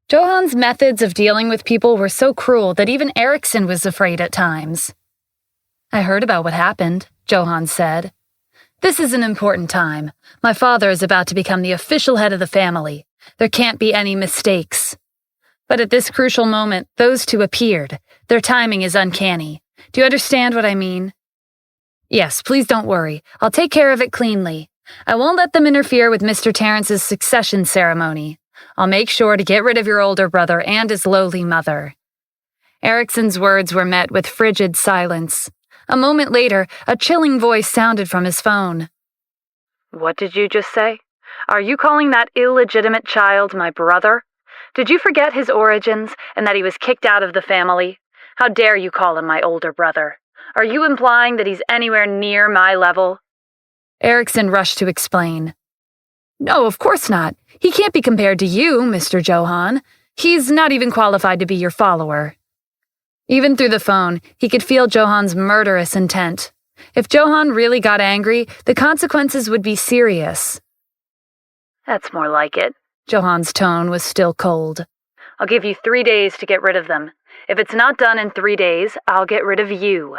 Johan's methods of dealing with people were so cruel that even Erickson was afraid at times. "I heard about what happened," Johan said. "This is an important time. My father is about to become the official head of the family. There can't be any mistakes." But at this crucial moment, those two appeared. Their timing is uncanny. Do you understand what I mean? "Yes, please don't worry. I'll take care of it cleanly. I won't let them interfere with Mr. Terrence's succession ceremony. I'll make sure to get rid of your older brother and his lowly mother." Erickson's words were met with frigid silence. A moment later, a chilling voice sounded from his phone. "What did you just say? Are you calling that illegitimate child my brother? Did you forget his origins and that he was kicked out of the family? How dare you call him my older brother? Are you implying that he's anywhere near my level?" Erickson rushed to explain. "No, of course not. He can't be compared to you, Mr. Johan. He's not even qualified to be your follower." Even through the phone, he could feel Johan's murderous intent. If Johan really got angry, the consequences would be serious. "That's more like it." Johan's tone was still cold. "I'll give you 3 days to get rid of them. If it's not done in 3 days, I'll get rid of you."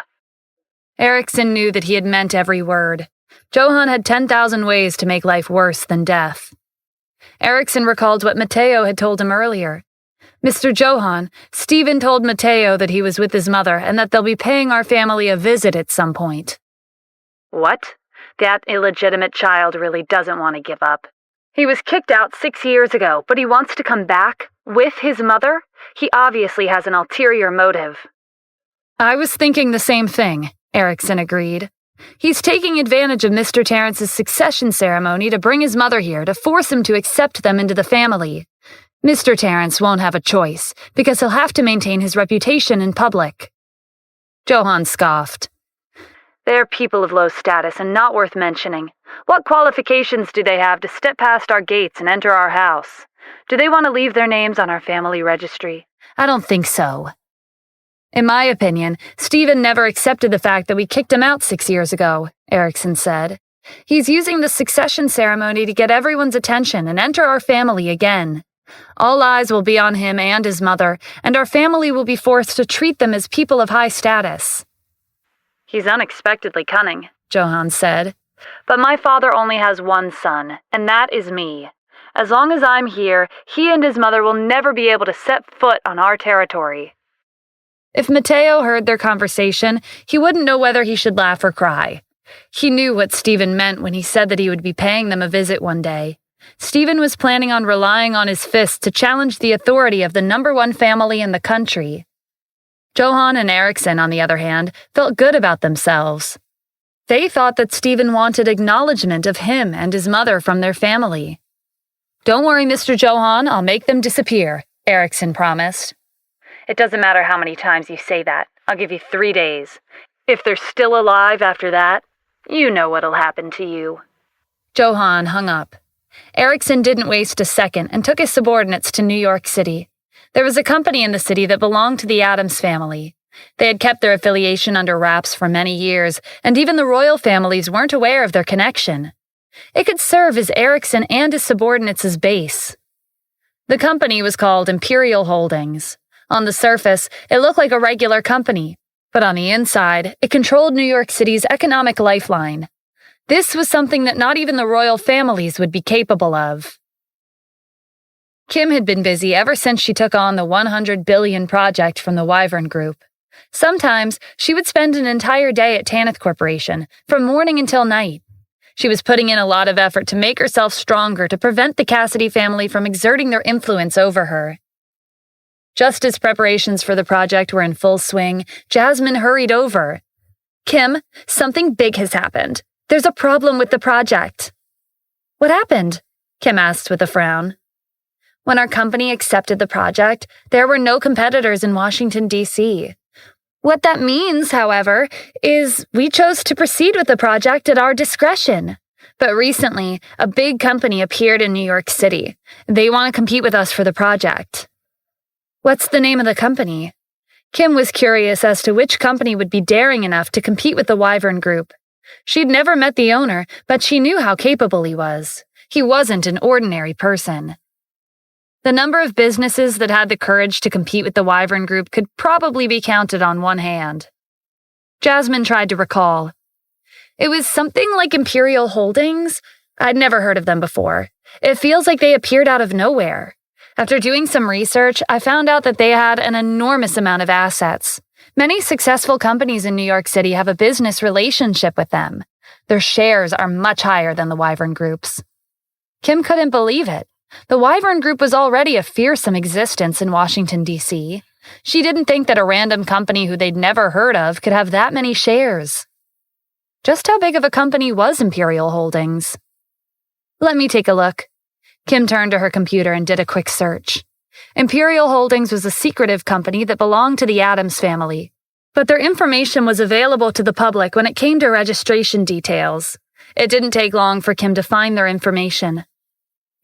Erickson knew that he had meant every word. Johan had 10,000 ways to make life worse than death. Erickson recalled what Matteo had told him earlier. "Mr. Johan, Stephen told Matteo that he was with his mother and that they'll be paying our family a visit at some point." "What? That illegitimate child really doesn't want to give up. He was kicked out 6 years ago, but he wants to come back with his mother? He obviously has an ulterior motive." "I was thinking the same thing," Erickson agreed. "He's taking advantage of Mr. Terrence's succession ceremony to bring his mother here to force him to accept them into the family. Mr. Terrence won't have a choice, because he'll have to maintain his reputation in public." Johan scoffed. "They're people of low status and not worth mentioning. What qualifications do they have to step past our gates and enter our house? Do they want to leave their names on our family registry? I don't think so." "In my opinion, Stephen never accepted the fact that we kicked him out 6 years ago," Erickson said. "He's using the succession ceremony to get everyone's attention and enter our family again. All eyes will be on him and his mother, and our family will be forced to treat them as people of high status." "He's unexpectedly cunning," Johan said. "But my father only has one son, and that is me. As long as I'm here, he and his mother will never be able to set foot on our territory." If Matteo heard their conversation, he wouldn't know whether he should laugh or cry. He knew what Stephen meant when he said that he would be paying them a visit one day. Stephen was planning on relying on his fists to challenge the authority of the #1 family in the country. Johan and Erickson, on the other hand, felt good about themselves. They thought that Stephen wanted acknowledgement of him and his mother from their family. "Don't worry, Mr. Johan, I'll make them disappear," Erickson promised. "It doesn't matter how many times you say that. I'll give you 3 days. If they're still alive after that, you know what'll happen to you." Johan hung up. Erickson didn't waste a second and took his subordinates to New York City. There was a company in the city that belonged to the Addams family. They had kept their affiliation under wraps for many years, and even the royal families weren't aware of their connection. It could serve as Erickson and his subordinates' base. The company was called Imperial Holdings. On the surface, it looked like a regular company, but on the inside, it controlled New York City's economic lifeline. This was something that not even the royal families would be capable of. Kim had been busy ever since she took on the 100 billion project from the Wyvern Group. Sometimes, she would spend an entire day at Tanith Corporation, from morning until night. She was putting in a lot of effort to make herself stronger to prevent the Cassidy family from exerting their influence over her. Just as preparations for the project were in full swing, Jasmine hurried over. "Kim, something big has happened. There's a problem with the project." "What happened?" Kim asked with a frown. "When our company accepted the project, there were no competitors in Washington, D.C. What that means, however, is we chose to proceed with the project at our discretion. But recently, a big company appeared in New York City. They want to compete with us for the project." "What's the name of the company?" Kim was curious as to which company would be daring enough to compete with the Wyvern Group. She'd never met the owner, but she knew how capable he was. He wasn't an ordinary person. The number of businesses that had the courage to compete with the Wyvern Group could probably be counted on one hand. Jasmine tried to recall. It was something like Imperial Holdings. I'd never heard of them before. It feels like they appeared out of nowhere. After doing some research, I found out that they had an enormous amount of assets. Many successful companies in New York City have a business relationship with them. Their shares are much higher than the Wyvern Group's. Kim couldn't believe it. The Wyvern Group was already a fearsome existence in Washington, D.C. She didn't think that a random company who they'd never heard of could have that many shares. Just how big of a company was Imperial Holdings? Let me take a look. Kim turned to her computer and did a quick search. Imperial Holdings was a secretive company that belonged to the Addams family, but their information was available to the public when it came to registration details. It didn't take long for Kim to find their information.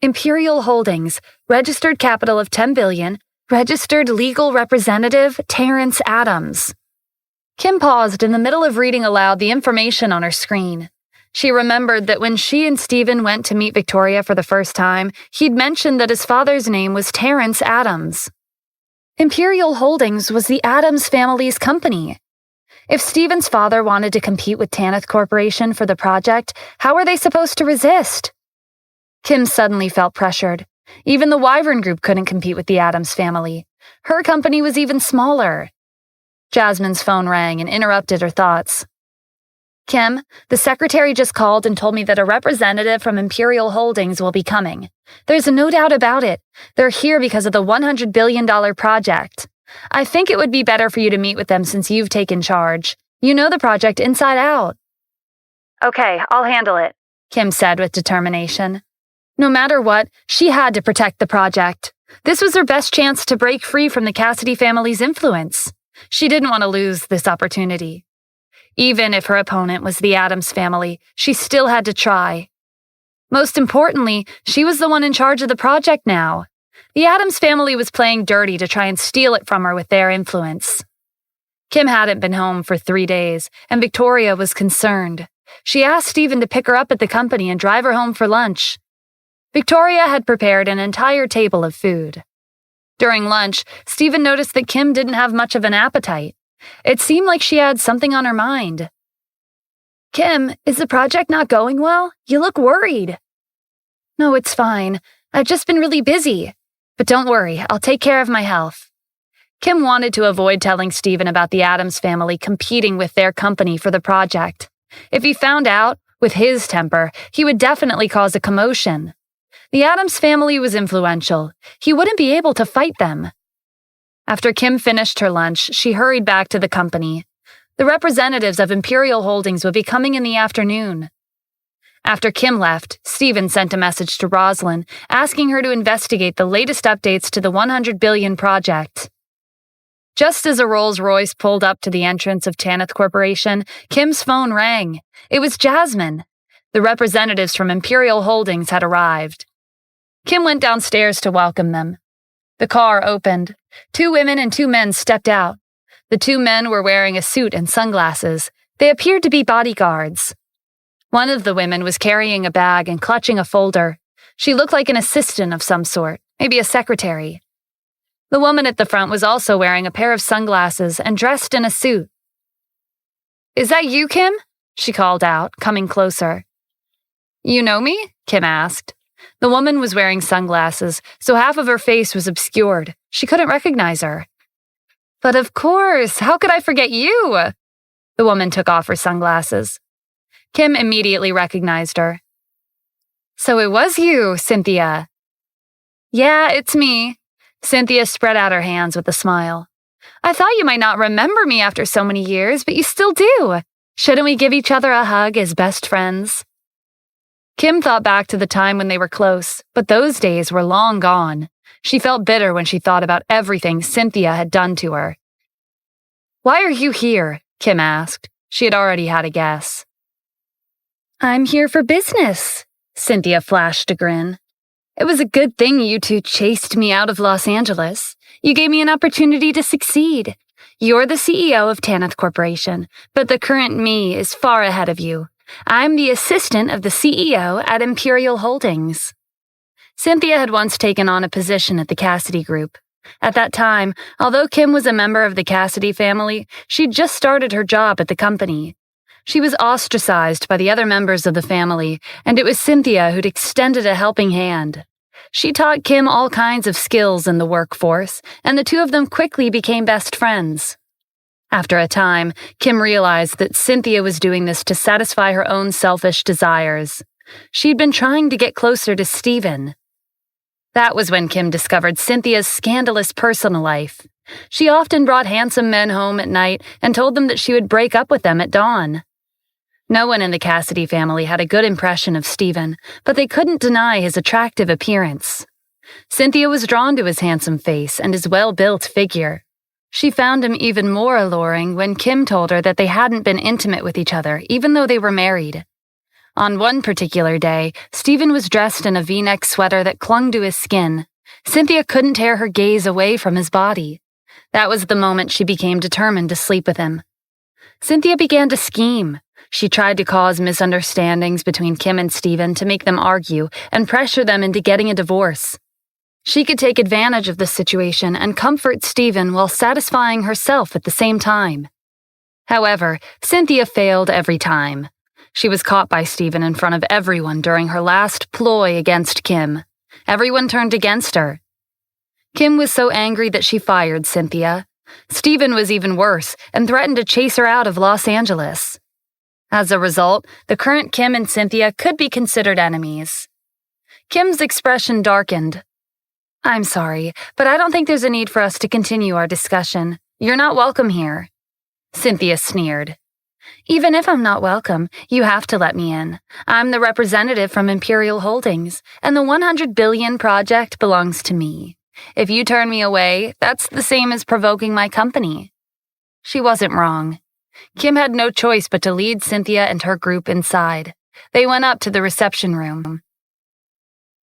Imperial Holdings, registered capital of $10 billion, registered legal representative Terrence Addams. Kim paused in the middle of reading aloud the information on her screen. She remembered that when she and Stephen went to meet Victoria for the first time, he'd mentioned that his father's name was Terrence Addams. Imperial Holdings was the Addams family's company. If Stephen's father wanted to compete with Tanith Corporation for the project, how were they supposed to resist? Kim suddenly felt pressured. Even the Wyvern Group couldn't compete with the Addams family. Her company was even smaller. Jasmine's phone rang and interrupted her thoughts. Kim, the secretary just called and told me that a representative from Imperial Holdings will be coming. There's no doubt about it. They're here because of the $100 billion project. I think it would be better for you to meet with them since you've taken charge. You know the project inside out. Okay, I'll handle it, Kim said with determination. No matter what, she had to protect the project. This was her best chance to break free from the Cassidy family's influence. She didn't want to lose this opportunity. Even if her opponent was the Addams family, she still had to try. Most importantly, she was the one in charge of the project now. The Addams family was playing dirty to try and steal it from her with their influence. Kim hadn't been home for 3 days, and Victoria was concerned. She asked Stephen to pick her up at the company and drive her home for lunch. Victoria had prepared an entire table of food. During lunch, Stephen noticed that Kim didn't have much of an appetite. It seemed like she had something on her mind. Kim, is the project not going well? You look worried. No, it's fine. I've just been really busy. But don't worry, I'll take care of my health. Kim wanted to avoid telling Stephen about the Addams family competing with their company for the project. If he found out, with his temper, he would definitely cause a commotion. The Addams family was influential. He wouldn't be able to fight them. After Kim finished her lunch, she hurried back to the company. The representatives of Imperial Holdings would be coming in the afternoon. After Kim left, Stephen sent a message to Rosalind, asking her to investigate the latest updates to the $100 billion project. Just as a Rolls-Royce pulled up to the entrance of Tanith Corporation, Kim's phone rang. It was Jasmine. The representatives from Imperial Holdings had arrived. Kim went downstairs to welcome them. The car opened. 2 women and 2 men stepped out. The 2 men were wearing a suit and sunglasses. They appeared to be bodyguards. One of the women was carrying a bag and clutching a folder. She looked like an assistant of some sort, maybe a secretary. The woman at the front was also wearing a pair of sunglasses and dressed in a suit. Is that you, Kim? She called out, coming closer. You know me? Kim asked. The woman was wearing sunglasses, so half of her face was obscured. She couldn't recognize her. But of course, how could I forget you? The woman took off her sunglasses. Kim immediately recognized her. So it was you, Cynthia. Yeah, it's me. Cynthia spread out her hands with a smile. I thought you might not remember me after so many years, but you still do. Shouldn't we give each other a hug as best friends? Kim thought back to the time when they were close, but those days were long gone. She felt bitter when she thought about everything Cynthia had done to her. Why are you here? Kim asked. She had already had a guess. I'm here for business, Cynthia flashed a grin. It was a good thing you 2 chased me out of Los Angeles. You gave me an opportunity to succeed. You're the CEO of Tanith Corporation, but the current me is far ahead of you. I'm the assistant of the CEO at Imperial Holdings. Cynthia had once taken on a position at the Cassidy Group. At that time, although Kim was a member of the Cassidy family, she'd just started her job at the company. She was ostracized by the other members of the family, and it was Cynthia who'd extended a helping hand. She taught Kim all kinds of skills in the workforce, and the two of them quickly became best friends. After a time, Kim realized that Cynthia was doing this to satisfy her own selfish desires. She'd been trying to get closer to Stephen. That was when Kim discovered Cynthia's scandalous personal life. She often brought handsome men home at night and told them that she would break up with them at dawn. No one in the Cassidy family had a good impression of Stephen, but they couldn't deny his attractive appearance. Cynthia was drawn to his handsome face and his well-built figure. She found him even more alluring when Kim told her that they hadn't been intimate with each other, even though they were married. On one particular day, Stephen was dressed in a V-neck sweater that clung to his skin. Cynthia couldn't tear her gaze away from his body. That was the moment she became determined to sleep with him. Cynthia began to scheme. She tried to cause misunderstandings between Kim and Stephen to make them argue and pressure them into getting a divorce. She could take advantage of the situation and comfort Stephen while satisfying herself at the same time. However, Cynthia failed every time. She was caught by Stephen in front of everyone during her last ploy against Kim. Everyone turned against her. Kim was so angry that she fired Cynthia. Stephen was even worse and threatened to chase her out of Los Angeles. As a result, the current Kim and Cynthia could be considered enemies. Kim's expression darkened. "I'm sorry, but I don't think there's a need for us to continue our discussion. You're not welcome here." Cynthia sneered. "Even if I'm not welcome, you have to let me in. I'm the representative from Imperial Holdings, and the 100 billion project belongs to me. If you turn me away, that's the same as provoking my company." She wasn't wrong. Kim had no choice but to lead Cynthia and her group inside. They went up to the reception room.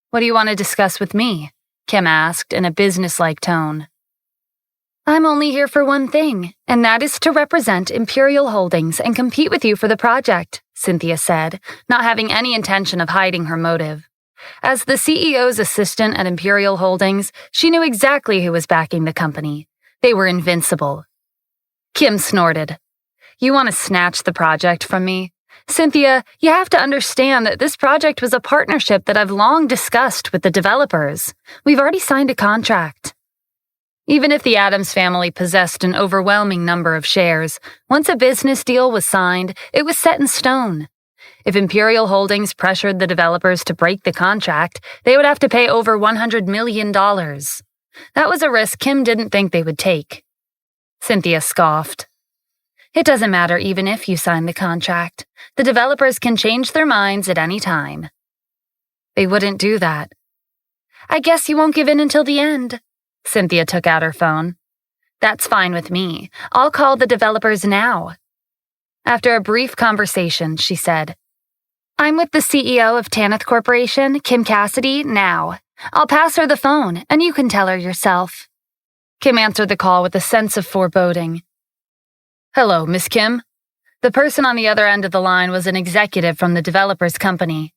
"What do you want to discuss with me?" Kim asked in a businesslike tone. "I'm only here for one thing, and that is to represent Imperial Holdings and compete with you for the project," Cynthia said, not having any intention of hiding her motive. As the CEO's assistant at Imperial Holdings, she knew exactly who was backing the company. They were invincible. Kim snorted. "You want to snatch the project from me? Cynthia, you have to understand that this project was a partnership that I've long discussed with the developers. We've already signed a contract." Even if the Addams family possessed an overwhelming number of shares, once a business deal was signed, it was set in stone. If Imperial Holdings pressured the developers to break the contract, they would have to pay over $100 million. That was a risk Kim didn't think they would take. Cynthia scoffed. "It doesn't matter even if you sign the contract. The developers can change their minds at any time." "They wouldn't do that." "I guess you won't give in until the end." Cynthia took out her phone. "That's fine with me. I'll call the developers now." After a brief conversation, she said, "I'm with the CEO of Tanith Corporation, Kim Cassidy, now. I'll pass her the phone, and you can tell her yourself." Kim answered the call with a sense of foreboding. "Hello, Miss Kim." The person on the other end of the line was an executive from the developer's company.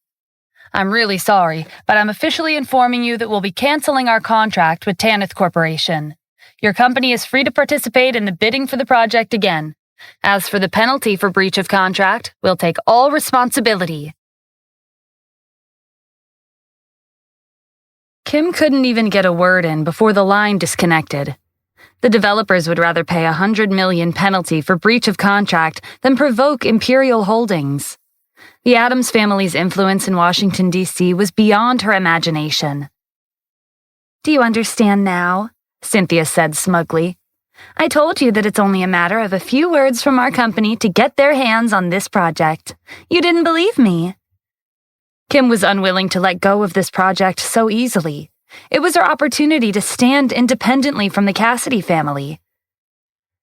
"I'm really sorry, but I'm officially informing you that we'll be canceling our contract with Tanith Corporation. Your company is free to participate in the bidding for the project again. As for the penalty for breach of contract, we'll take all responsibility." Kim couldn't even get a word in before the line disconnected. The developers would rather pay $100 million penalty for breach of contract than provoke Imperial Holdings. The Addams family's influence in Washington, D.C. was beyond her imagination. "Do you understand now?" Cynthia said smugly. "I told you that it's only a matter of a few words from our company to get their hands on this project. You didn't believe me." Kim was unwilling to let go of this project so easily. It was her opportunity to stand independently from the Cassidy family.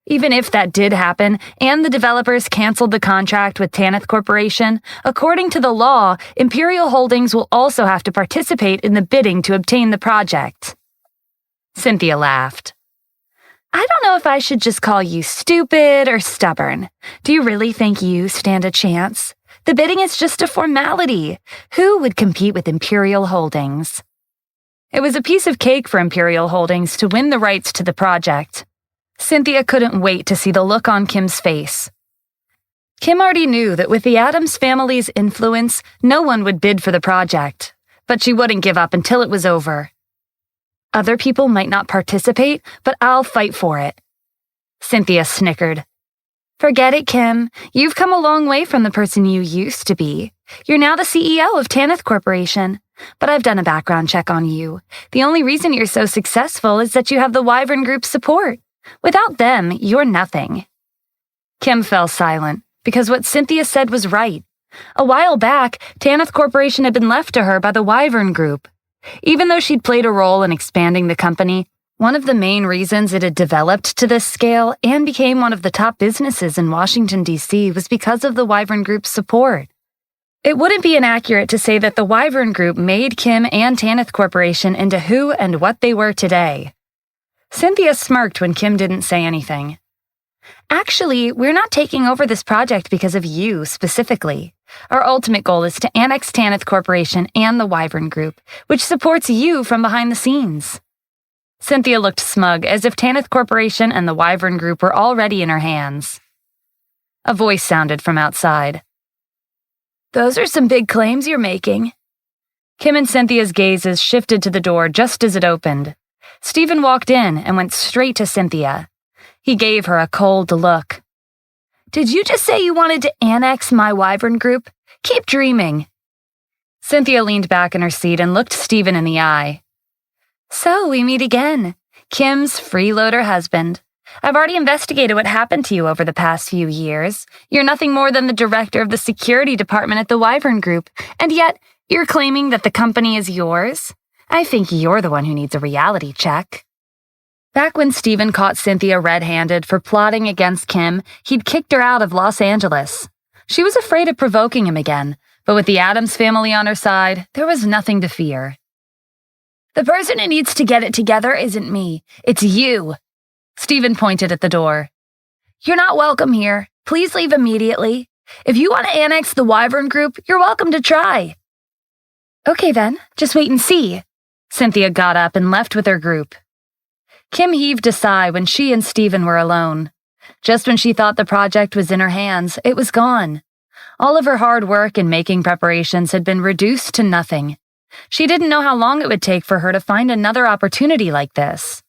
Even if that did happen, and the developers canceled the contract with Tanith Corporation, according to the law, Imperial Holdings will also have to participate in the bidding to obtain the project. Cynthia laughed. "I don't know if I should just call you stupid or stubborn. Do you really think you stand a chance? The bidding is just a formality. Who would compete with Imperial Holdings?" It was a piece of cake for Imperial Holdings to win the rights to the project. Cynthia couldn't wait to see the look on Kim's face. Kim already knew that with the Addams family's influence, no one would bid for the project, but she wouldn't give up until it was over. Other people might not participate, but I'll fight for it. Cynthia snickered. Forget it, Kim. You've come a long way from the person you used to be. You're now the CEO of Tanith Corporation. But I've done a background check on you. The only reason you're so successful is that you have the Wyvern Group's support. Without them, you're nothing. Kim fell silent, because what Cynthia said was right. A while back, Tanith Corporation had been left to her by the Wyvern Group. Even though she'd played a role in expanding the company, one of the main reasons it had developed to this scale and became one of the top businesses in Washington, D.C. was because of the Wyvern Group's support. It wouldn't be inaccurate to say that the Wyvern Group made Kim and Tanith Corporation into who and what they were today. Cynthia smirked when Kim didn't say anything. Actually, we're not taking over this project because of you specifically. Our ultimate goal is to annex Tanith Corporation and the Wyvern Group, which supports you from behind the scenes. Cynthia looked smug, as if Tanith Corporation and the Wyvern Group were already in her hands. A voice sounded from outside. Those are some big claims you're making. Kim and Cynthia's gazes shifted to the door just as it opened. Stephen walked in and went straight to Cynthia. He gave her a cold look. Did you just say you wanted to annex my Wyvern Group? Keep dreaming. Cynthia leaned back in her seat and looked Stephen in the eye. So we meet again. Kim's freeloader husband. I've already investigated what happened to you over the past few years. You're nothing more than the director of the security department at the Wyvern Group, and yet you're claiming that the company is yours? I think you're the one who needs a reality check. Back when Stephen caught Cynthia red-handed for plotting against Kim, he'd kicked her out of Los Angeles. She was afraid of provoking him again, but with the Addams family on her side, there was nothing to fear. The person who needs to get it together isn't me. It's you. Stephen pointed at the door. You're not welcome here. Please leave immediately. If you want to annex the Wyvern Group, you're welcome to try. Okay then, just wait and see. Cynthia got up and left with her group. Kim heaved a sigh when she and Stephen were alone. Just when she thought the project was in her hands, it was gone. All of her hard work and making preparations had been reduced to nothing. She didn't know how long it would take for her to find another opportunity like this.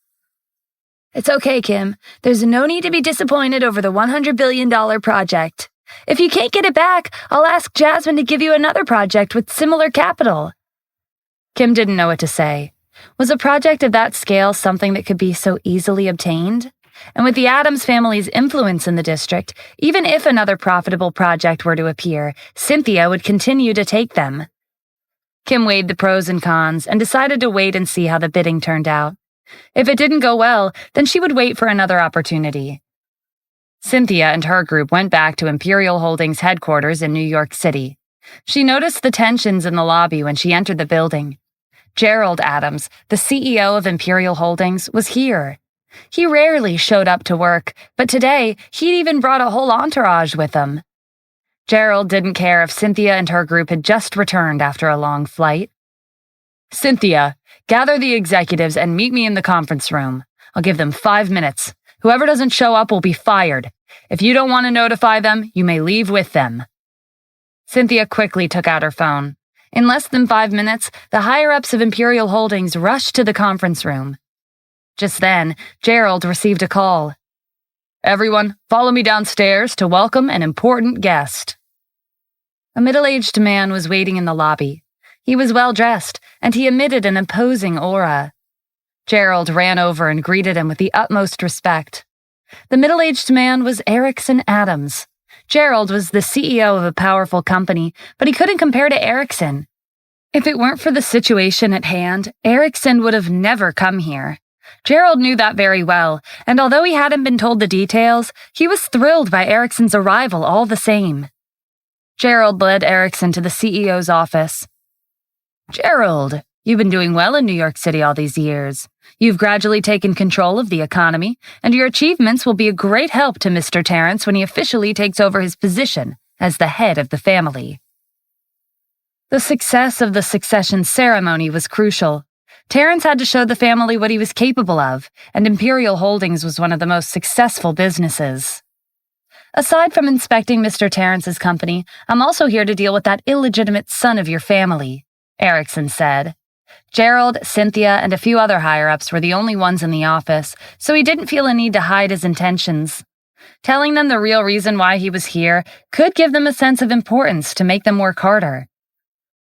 It's okay, Kim. There's no need to be disappointed over the $100 billion project. If you can't get it back, I'll ask Jasmine to give you another project with similar capital. Kim didn't know what to say. Was a project of that scale something that could be so easily obtained? And with the Addams family's influence in the district, even if another profitable project were to appear, Cynthia would continue to take them. Kim weighed the pros and cons and decided to wait and see how the bidding turned out. If it didn't go well, then she would wait for another opportunity. Cynthia and her group went back to Imperial Holdings headquarters in New York City. She noticed the tensions in the lobby when she entered the building. Gerald Addams, the CEO of Imperial Holdings, was here. He rarely showed up to work, but today he'd even brought a whole entourage with him. Gerald didn't care if Cynthia and her group had just returned after a long flight. Cynthia, gather the executives and meet me in the conference room. I'll give them 5 minutes. Whoever doesn't show up will be fired. If you don't want to notify them, you may leave with them. Cynthia quickly took out her phone. In less than 5 minutes, the higher-ups of Imperial Holdings rushed to the conference room. Just then, Gerald received a call. Everyone, follow me downstairs to welcome an important guest. A middle-aged man was waiting in the lobby. He was well-dressed, and he emitted an imposing aura. Gerald ran over and greeted him with the utmost respect. The middle-aged man was Erickson Addams. Gerald was the CEO of a powerful company, but he couldn't compare to Erickson. If it weren't for the situation at hand, Erickson would have never come here. Gerald knew that very well, and although he hadn't been told the details, he was thrilled by Erickson's arrival all the same. Gerald led Erickson to the CEO's office. Gerald, you've been doing well in New York City all these years. You've gradually taken control of the economy, and your achievements will be a great help to Mr. Terrence when he officially takes over his position as the head of the family. The success of the succession ceremony was crucial. Terrence had to show the family what he was capable of, and Imperial Holdings was one of the most successful businesses. Aside from inspecting Mr. Terrence's company, I'm also here to deal with that illegitimate son of your family, Erickson said. Gerald, Cynthia, and a few other higher-ups were the only ones in the office, so he didn't feel a need to hide his intentions. Telling them the real reason why he was here could give them a sense of importance to make them work harder.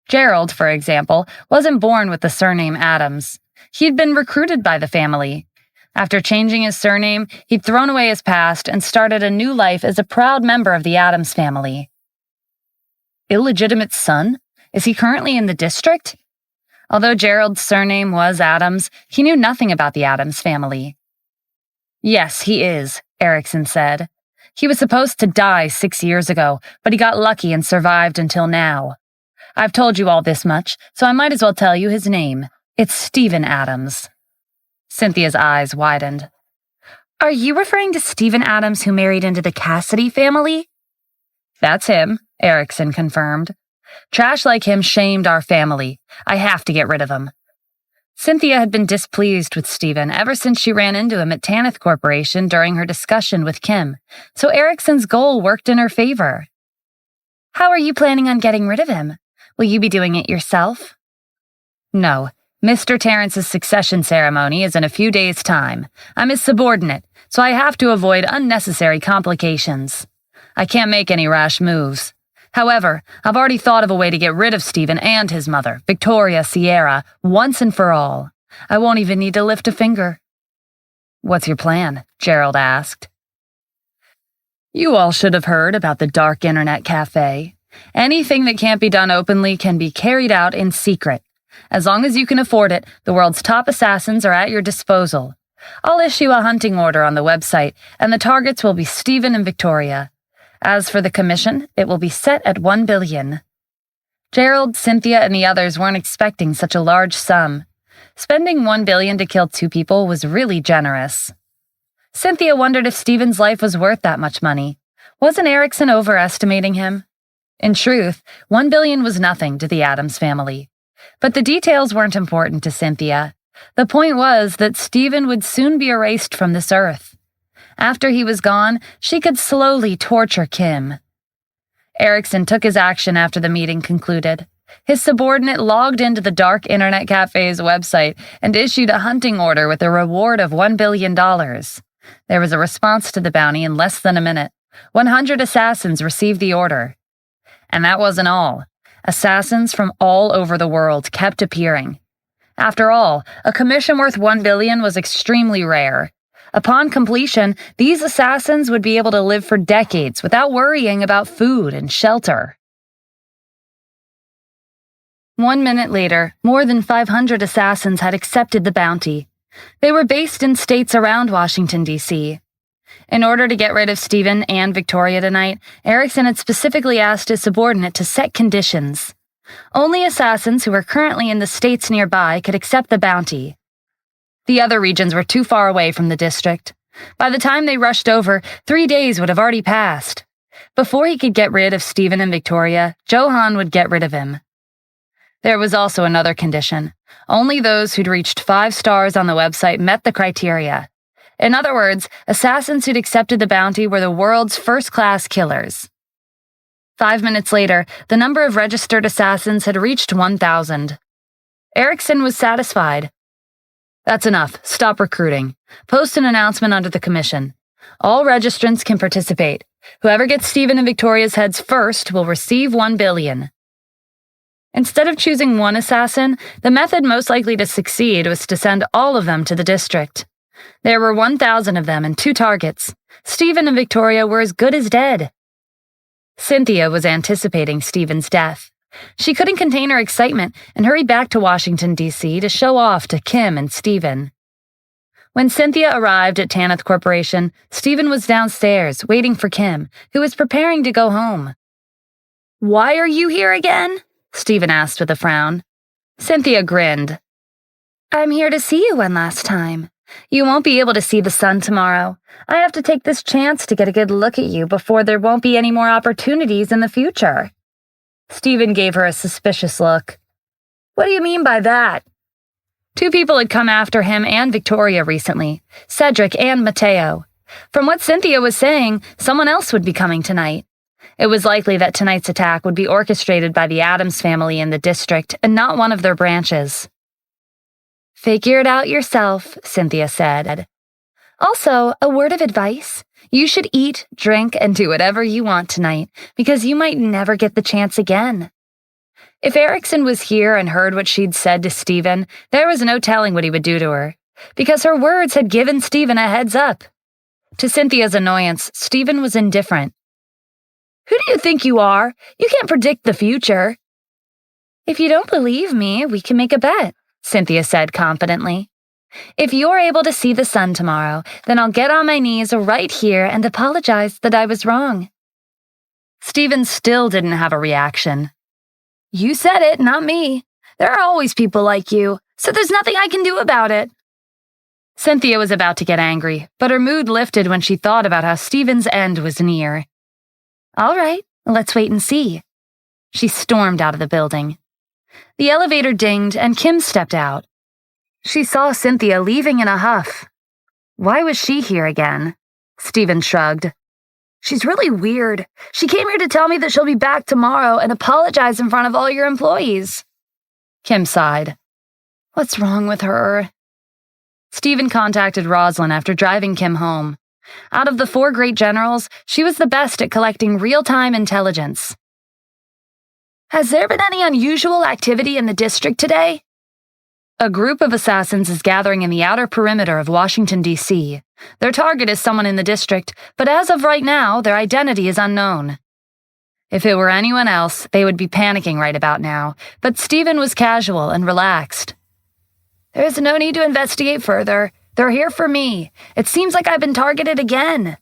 Gerald, for example, wasn't born with the surname Adams. He'd been recruited by the family. After changing his surname, he'd thrown away his past and started a new life as a proud member of the Adams family. Illegitimate son? Is he currently in the district? Although Gerald's surname was Adams, he knew nothing about the Adams family. Yes, he is, Erickson said. He was supposed to die 6 years ago, but he got lucky and survived until now. I've told you all this much, so I might as well tell you his name. It's Stephen Adams. Cynthia's eyes widened. Are you referring to Stephen Adams who married into the Cassidy family? That's him, Erickson confirmed. Trash like him shamed our family. I have to get rid of him. Cynthia had been displeased with Stephen ever since she ran into him at Tanith Corporation during her discussion with Kim, so Erickson's goal worked in her favor. How are you planning on getting rid of him? Will you be doing it yourself? No. Mr. Terrence's succession ceremony is in a few days' time. I'm his subordinate, so I have to avoid unnecessary complications. I can't make any rash moves. However, I've already thought of a way to get rid of Stephen and his mother, Victoria Sierra, once and for all. I won't even need to lift a finger. What's your plan? Gerald asked. You all should have heard about the dark internet cafe. Anything that can't be done openly can be carried out in secret. As long as you can afford it, the world's top assassins are at your disposal. I'll issue a hunting order on the website, and the targets will be Stephen and Victoria. As for the commission, it will be set at $1 billion. Gerald, Cynthia, and the others weren't expecting such a large sum. Spending $1 billion to kill 2 people was really generous. Cynthia wondered if Stephen's life was worth that much money. Wasn't Erickson overestimating him? In truth, $1 billion was nothing to the Adams family. But the details weren't important to Cynthia. The point was that Stephen would soon be erased from this earth. After he was gone, she could slowly torture Kim. Erickson took his action after the meeting concluded. His subordinate logged into the dark internet cafe's website and issued a hunting order with a reward of $1 billion. There was a response to the bounty in less than a minute. 100 assassins received the order. And that wasn't all. Assassins from all over the world kept appearing. After all, a commission worth $1 billion was extremely rare. Upon completion, these assassins would be able to live for decades without worrying about food and shelter. 1 minute later, more than 500 assassins had accepted the bounty. They were based in states around Washington, D.C. In order to get rid of Stephen and Victoria tonight, Erickson had specifically asked his subordinate to set conditions. Only assassins who were currently in the states nearby could accept the bounty. The other regions were too far away from the district. By the time they rushed over, 3 days would have already passed. Before he could get rid of Stephen and Victoria, Johan would get rid of him. There was also another condition. Only those who'd reached 5 stars on the website met the criteria. In other words, assassins who'd accepted the bounty were the world's first-class killers. 5 minutes later, the number of registered assassins had reached 1,000. Erickson was satisfied. That's enough. Stop recruiting. Post an announcement under the commission. All registrants can participate. Whoever gets Stephen and Victoria's heads first will receive $1 billion. Instead of choosing one assassin, the method most likely to succeed was to send all of them to the district. There were 1,000 of them and 2 targets. Stephen and Victoria were as good as dead. Cynthia was anticipating Stephen's death. She couldn't contain her excitement and hurried back to Washington, D.C. to show off to Kim and Stephen. When Cynthia arrived at Tanith Corporation, Stephen was downstairs waiting for Kim, who was preparing to go home. "Why are you here again?" Stephen asked with a frown. Cynthia grinned. "I'm here to see you one last time. You won't be able to see the sun tomorrow. I have to take this chance to get a good look at you before there won't be any more opportunities in the future." Stephen gave her a suspicious look. "What do you mean by that?" 2 people had come after him and Victoria recently, Cedric and Mateo. From what Cynthia was saying, someone else would be coming tonight. It was likely that tonight's attack would be orchestrated by the Addams family in the district and not one of their branches. "Figure it out yourself," Cynthia said. "Also, a word of advice. You should eat, drink, and do whatever you want tonight, because you might never get the chance again." If Erickson was here and heard what she'd said to Stephen, there was no telling what he would do to her, because her words had given Stephen a heads up. To Cynthia's annoyance, Stephen was indifferent. "Who do you think you are? You can't predict the future." "If you don't believe me, we can make a bet," Cynthia said confidently. "If you're able to see the sun tomorrow, then I'll get on my knees right here and apologize that I was wrong." Stephen still didn't have a reaction. "You said it, not me. There are always people like you, so there's nothing I can do about it." Cynthia was about to get angry, but her mood lifted when she thought about how Stephen's end was near. "All right, let's wait and see." She stormed out of the building. The elevator dinged and Kim stepped out. She saw Cynthia leaving in a huff. Why was she here again? Stephen shrugged. "She's really weird. She came here to tell me that she'll be back tomorrow and apologize in front of all your employees." Kim sighed. "What's wrong with her?" Stephen contacted Rosalind after driving Kim home. Out of the 4 great generals, she was the best at collecting real-time intelligence. "Has there been any unusual activity in the district today?" "A group of assassins is gathering in the outer perimeter of Washington, D.C. Their target is someone in the district, but as of right now, their identity is unknown." If it were anyone else, they would be panicking right about now, but Stephen was casual and relaxed. "There's no need to investigate further. They're here for me. It seems like I've been targeted again."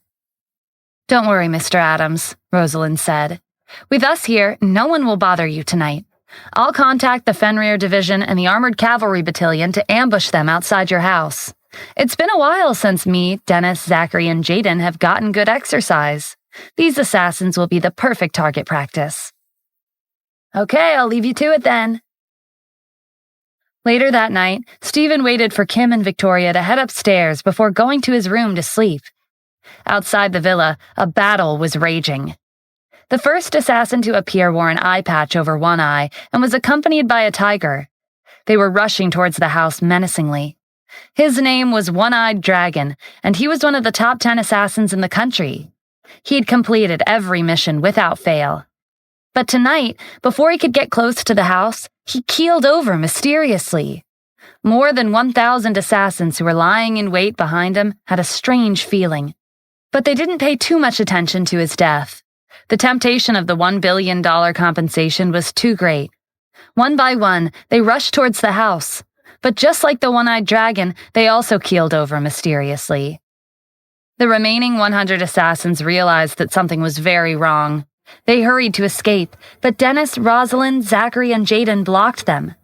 "Don't worry, Mr. Addams," Rosalind said. "With us here, no one will bother you tonight. I'll contact the Fenrir Division and the Armored Cavalry Battalion to ambush them outside your house. It's been a while since me, Dennis, Zachary, and Jaden have gotten good exercise. These assassins will be the perfect target practice." "Okay, I'll leave you to it then." Later that night, Stephen waited for Kim and Victoria to head upstairs before going to his room to sleep. Outside the villa, a battle was raging. The first assassin to appear wore an eye patch over one eye and was accompanied by a tiger. They were rushing towards the house menacingly. His name was One-Eyed Dragon, and he was one of the top 10 assassins in the country. He'd completed every mission without fail. But tonight, before he could get close to the house, he keeled over mysteriously. More than 1,000 assassins who were lying in wait behind him had a strange feeling. But they didn't pay too much attention to his death. The temptation of the $1 billion compensation was too great. One by one, they rushed towards the house. But just like the One-Eyed Dragon, they also keeled over mysteriously. The remaining 100 assassins realized that something was very wrong. They hurried to escape, but Dennis, Rosalind, Zachary, and Jaden blocked them.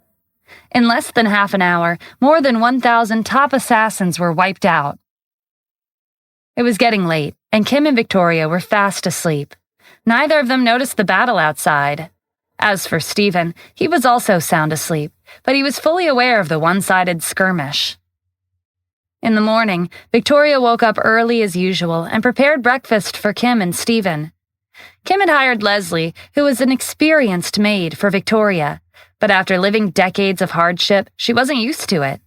In less than half an hour, more than 1,000 top assassins were wiped out. It was getting late, and Kim and Victoria were fast asleep. Neither of them noticed the battle outside. As for Stephen, he was also sound asleep, but he was fully aware of the one-sided skirmish. In the morning, Victoria woke up early as usual and prepared breakfast for Kim and Stephen. Kim had hired Leslie, who was an experienced maid, for Victoria, but after living decades of hardship, she wasn't used to it.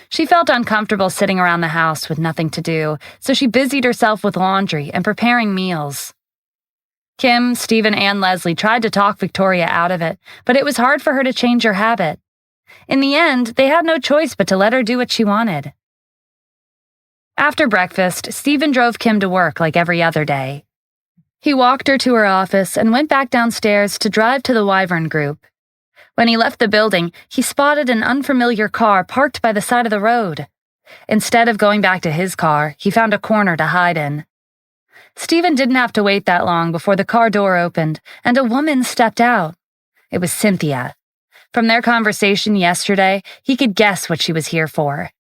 She felt uncomfortable sitting around the house with nothing to do, so she busied herself with laundry and preparing meals. Kim, Stephen, and Leslie tried to talk Victoria out of it, but it was hard for her to change her habit. In the end, they had no choice but to let her do what she wanted. After breakfast, Stephen drove Kim to work like every other day. He walked her to her office and went back downstairs to drive to the Wyvern Group. When he left the building, he spotted an unfamiliar car parked by the side of the road. Instead of going back to his car, he found a corner to hide in. Stephen didn't have to wait that long before the car door opened, and a woman stepped out. It was Cynthia. From their conversation yesterday, he could guess what she was here for.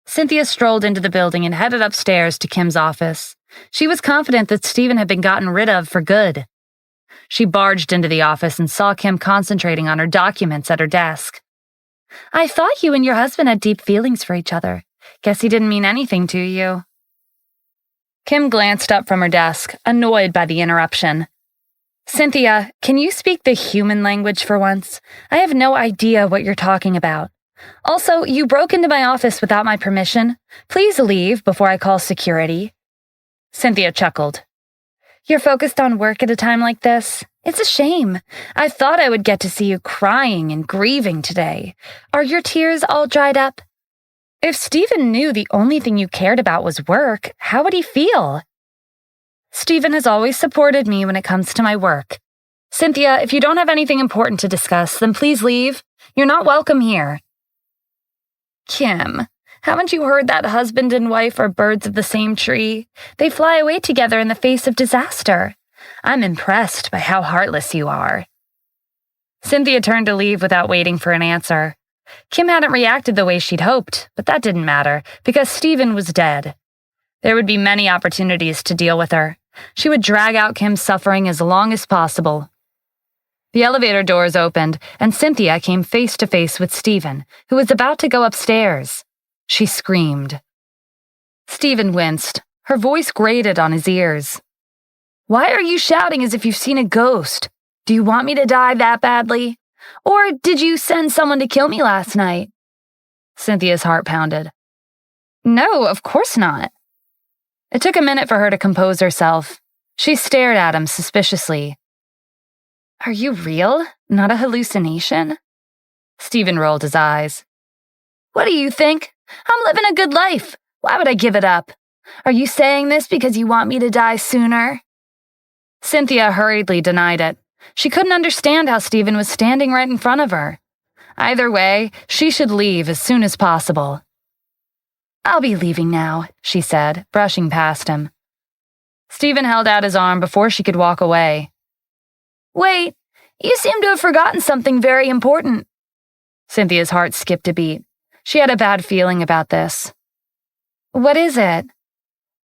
Cynthia strolled into the building and headed upstairs to Kim's office. She was confident that Stephen had been gotten rid of for good. She barged into the office and saw Kim concentrating on her documents at her desk. I thought you and your husband had deep feelings for each other. Guess he didn't mean anything to you. Kim glanced up from her desk, annoyed by the interruption. Cynthia, can you speak the human language for once? I have no idea what you're talking about. Also, you broke into my office without my permission. Please leave before I call security. Cynthia chuckled. You're focused on work at a time like this? It's a shame. I thought I would get to see you crying and grieving today. Are your tears all dried up? If Stephen knew the only thing you cared about was work, how would he feel? Stephen has always supported me when it comes to my work. Cynthia, if you don't have anything important to discuss, then please leave. You're not welcome here. Kim, haven't you heard that husband and wife are birds of the same tree? They fly away together in the face of disaster. I'm impressed by how heartless you are. Cynthia turned to leave without waiting for an answer. Kim hadn't reacted the way she'd hoped, but that didn't matter, because Stephen was dead. There would be many opportunities to deal with her. She would drag out Kim's suffering as long as possible. The elevator doors opened, and Cynthia came face to face with Stephen, who was about to go upstairs. She screamed. Stephen winced. Her voice grated on his ears. Why are you shouting as if you've seen a ghost? Do you want me to die that badly? Or did you send someone to kill me last night? Cynthia's heart pounded. No, of course not. It took a minute for her to compose herself. She stared at him suspiciously. Are you real? Not a hallucination? Stephen rolled his eyes. What do you think? I'm living a good life. Why would I give it up? Are you saying this because you want me to die sooner? Cynthia hurriedly denied it. She couldn't understand how Stephen was standing right in front of her. Either way, she should leave as soon as possible. I'll be leaving now, she said, brushing past him. Stephen held out his arm before she could walk away. Wait, you seem to have forgotten something very important. Cynthia's heart skipped a beat. She had a bad feeling about this. What is it?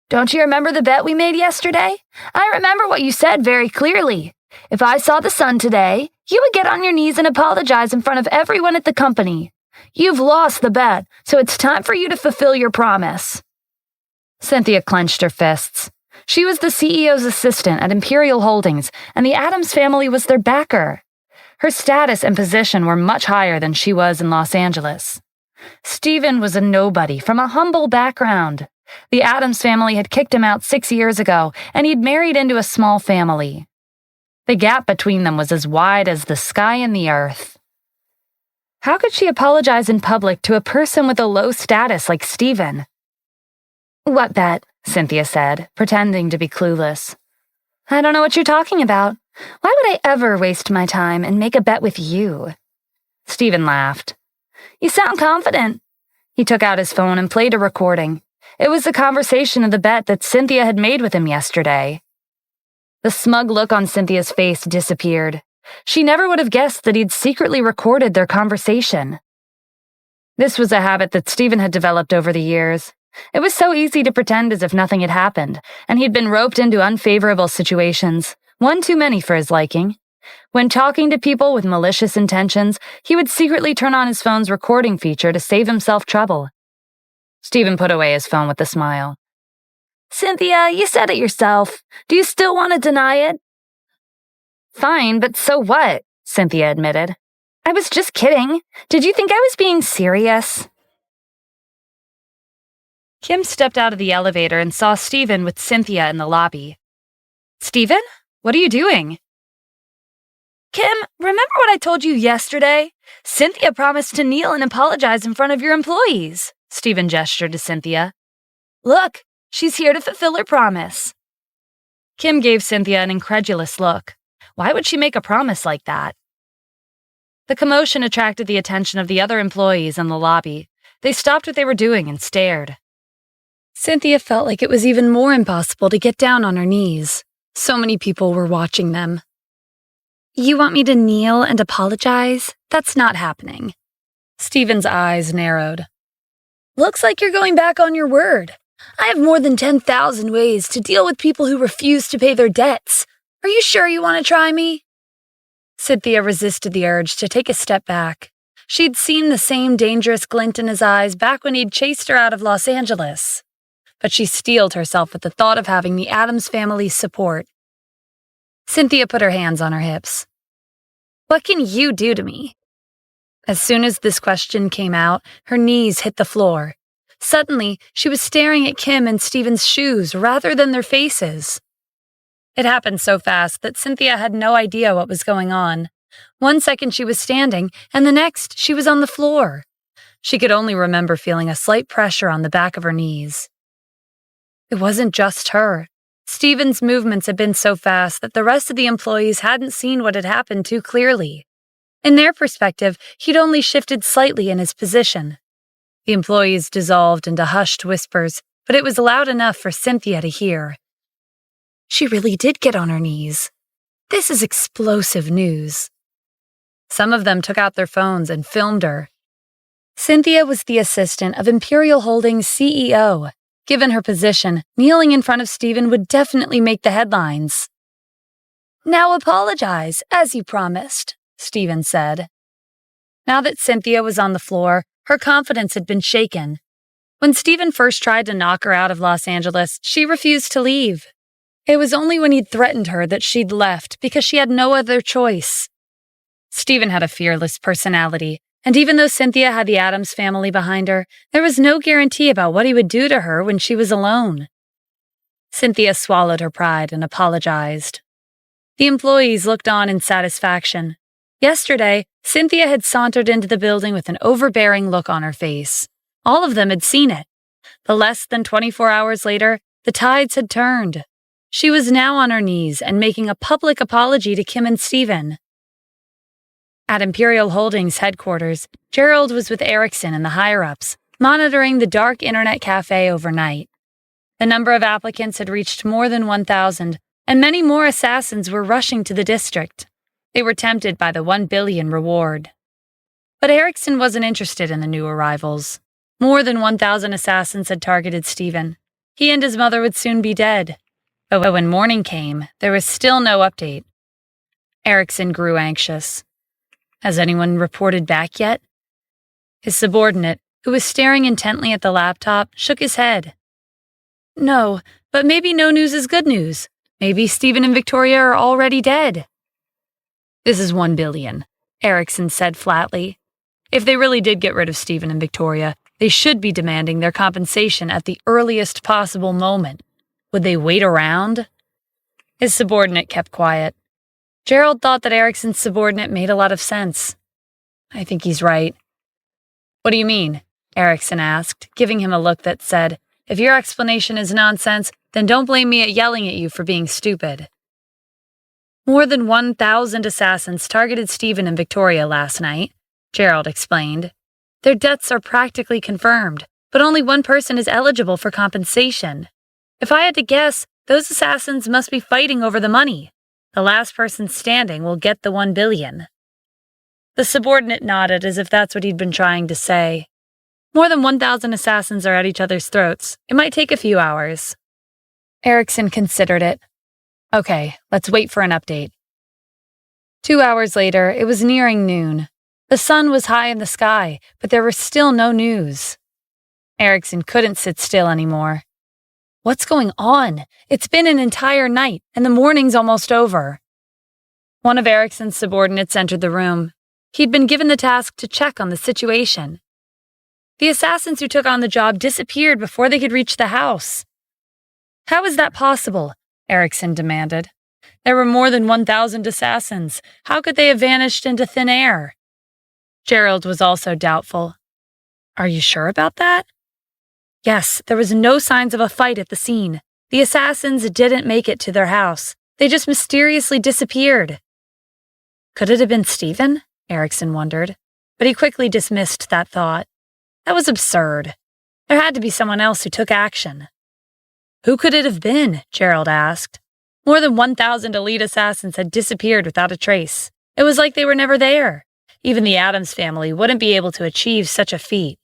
Don't you remember the bet we made yesterday? I remember what you said very clearly. If I saw the sun today, you would get on your knees and apologize in front of everyone at the company. You've lost the bet, so it's time for you to fulfill your promise. Cynthia clenched her fists. She was the CEO's assistant at Imperial Holdings, and the Addams family was their backer. Her status and position were much higher than she was in Los Angeles. Stephen was a nobody from a humble background. The Addams family had kicked him out 6 years ago, and he'd married into a small family. The gap between them was as wide as the sky and the earth. How could she apologize in public to a person with a low status like Stephen? What bet? Cynthia said, pretending to be clueless. I don't know what you're talking about. Why would I ever waste my time and make a bet with you? Stephen laughed. You sound confident. He took out his phone and played a recording. It was the conversation of the bet that Cynthia had made with him yesterday. The smug look on Cynthia's face disappeared. She never would have guessed that he'd secretly recorded their conversation. This was a habit that Stephen had developed over the years. It was so easy to pretend as if nothing had happened, and he'd been roped into unfavorable situations, one too many for his liking. When talking to people with malicious intentions, he would secretly turn on his phone's recording feature to save himself trouble. Stephen put away his phone with a smile. Cynthia, you said it yourself. Do you still want to deny it? Fine, but so what? Cynthia admitted. I was just kidding. Did you think I was being serious? Kim stepped out of the elevator and saw Stephen with Cynthia in the lobby. Stephen? What are you doing? Kim, remember what I told you yesterday? Cynthia promised to kneel and apologize in front of your employees. Stephen gestured to Cynthia. Look, she's here to fulfill her promise. Kim gave Cynthia an incredulous look. Why would she make a promise like that? The commotion attracted the attention of the other employees in the lobby. They stopped what they were doing and stared. Cynthia felt like it was even more impossible to get down on her knees. So many people were watching them. You want me to kneel and apologize? That's not happening. Stephen's eyes narrowed. Looks like you're going back on your word. I have more than 10,000 ways to deal with people who refuse to pay their debts. Are you sure you want to try me? Cynthia resisted the urge to take a step back. She'd seen the same dangerous glint in his eyes back when he'd chased her out of Los Angeles. But she steeled herself at the thought of having the Addams family's support. Cynthia put her hands on her hips. "What can you do to me?" As soon as this question came out, her knees hit the floor. Suddenly, she was staring at Kim and Stephen's shoes rather than their faces. It happened so fast that Cynthia had no idea what was going on. One second she was standing, and the next she was on the floor. She could only remember feeling a slight pressure on the back of her knees. It wasn't just her. Stephen's movements had been so fast that the rest of the employees hadn't seen what had happened too clearly. In their perspective, he'd only shifted slightly in his position. The employees dissolved into hushed whispers, but it was loud enough for Cynthia to hear. She really did get on her knees. This is explosive news. Some of them took out their phones and filmed her. Cynthia was the assistant of Imperial Holdings' CEO. Given her position, kneeling in front of Stephen would definitely make the headlines. "Now apologize, as you promised," Stephen said. Now that Cynthia was on the floor, her confidence had been shaken. When Stephen first tried to knock her out of Los Angeles, she refused to leave. It was only when he'd threatened her that she'd left because she had no other choice. Stephen had a fearless personality, and even though Cynthia had the Addams family behind her, there was no guarantee about what he would do to her when she was alone. Cynthia swallowed her pride and apologized. The employees looked on in satisfaction. Yesterday, Cynthia had sauntered into the building with an overbearing look on her face. All of them had seen it. But less than 24 hours later, the tides had turned. She was now on her knees and making a public apology to Kim and Stephen. At Imperial Holdings headquarters, Gerald was with Erickson and the higher-ups, monitoring the dark internet cafe overnight. The number of applicants had reached more than 1,000, and many more assassins were rushing to the district. They were tempted by the $1 billion reward. But Erickson wasn't interested in the new arrivals. More than 1,000 assassins had targeted Stephen. He and his mother would soon be dead. But when morning came, there was still no update. Erickson grew anxious. Has anyone reported back yet? His subordinate, who was staring intently at the laptop, shook his head. No, but maybe no news is good news. Maybe Stephen and Victoria are already dead. This is $1 billion, Erickson said flatly. If they really did get rid of Stephen and Victoria, they should be demanding their compensation at the earliest possible moment. Would they wait around? His subordinate kept quiet. Gerald thought that Erickson's subordinate made a lot of sense. I think he's right. What do you mean? Erickson asked, giving him a look that said, if your explanation is nonsense, then don't blame me at yelling at you for being stupid. More than 1,000 assassins targeted Stephen and Victoria last night, Gerald explained. Their deaths are practically confirmed, but only one person is eligible for compensation. If I had to guess, those assassins must be fighting over the money. The last person standing will get the $1 billion. The subordinate nodded as if that's what he'd been trying to say. More than 1,000 assassins are at each other's throats. It might take a few hours. Erickson considered it. Okay, let's wait for an update. 2 hours later, it was nearing noon. The sun was high in the sky, but there was still no news. Erickson couldn't sit still anymore. What's going on? It's been an entire night, and the morning's almost over. One of Erickson's subordinates entered the room. He'd been given the task to check on the situation. The assassins who took on the job disappeared before they could reach the house. How is that possible? Erickson demanded. There were more than 1,000 assassins. How could they have vanished into thin air? Gerald was also doubtful. Are you sure about that? Yes, there was no signs of a fight at the scene. The assassins didn't make it to their house. They just mysteriously disappeared. Could it have been Stephen? Erickson wondered, but he quickly dismissed that thought. That was absurd. There had to be someone else who took action. Who could it have been? Gerald asked. More than 1,000 elite assassins had disappeared without a trace. It was like they were never there. Even the Addams family wouldn't be able to achieve such a feat.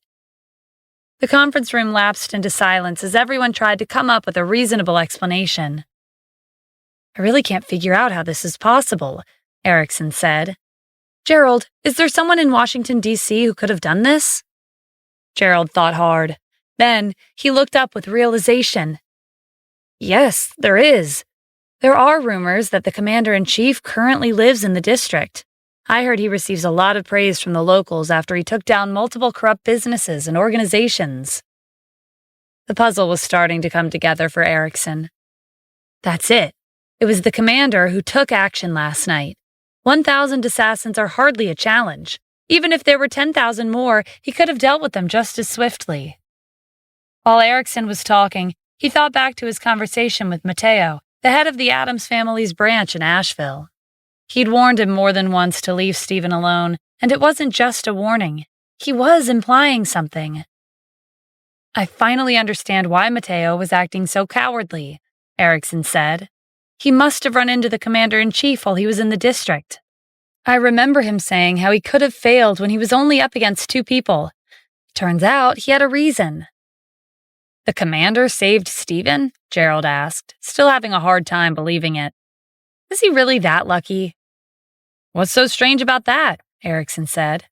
The conference room lapsed into silence as everyone tried to come up with a reasonable explanation. I really can't figure out how this is possible, Erickson said. Gerald, is there someone in Washington, D.C. who could have done this? Gerald thought hard. Then he looked up with realization. Yes, there is. There are rumors that the commander-in-chief currently lives in the district. I heard he receives a lot of praise from the locals after he took down multiple corrupt businesses and organizations. The puzzle was starting to come together for Erikson. That's it. It was the commander who took action last night. 1,000 assassins are hardly a challenge. Even if there were 10,000 more, he could have dealt with them just as swiftly. While Erikson was talking, he thought back to his conversation with Matteo, the head of the Addams family's branch in Asheville. He'd warned him more than once to leave Stephen alone, and it wasn't just a warning. He was implying something. I finally understand why Matteo was acting so cowardly, Erikson said. He must have run into the commander-in-chief while he was in the district. I remember him saying how he could have failed when he was only up against 2 people. Turns out he had a reason. The commander saved Stephen? Gerald asked, still having a hard time believing it. Is he really that lucky? What's so strange about that? Erikson said.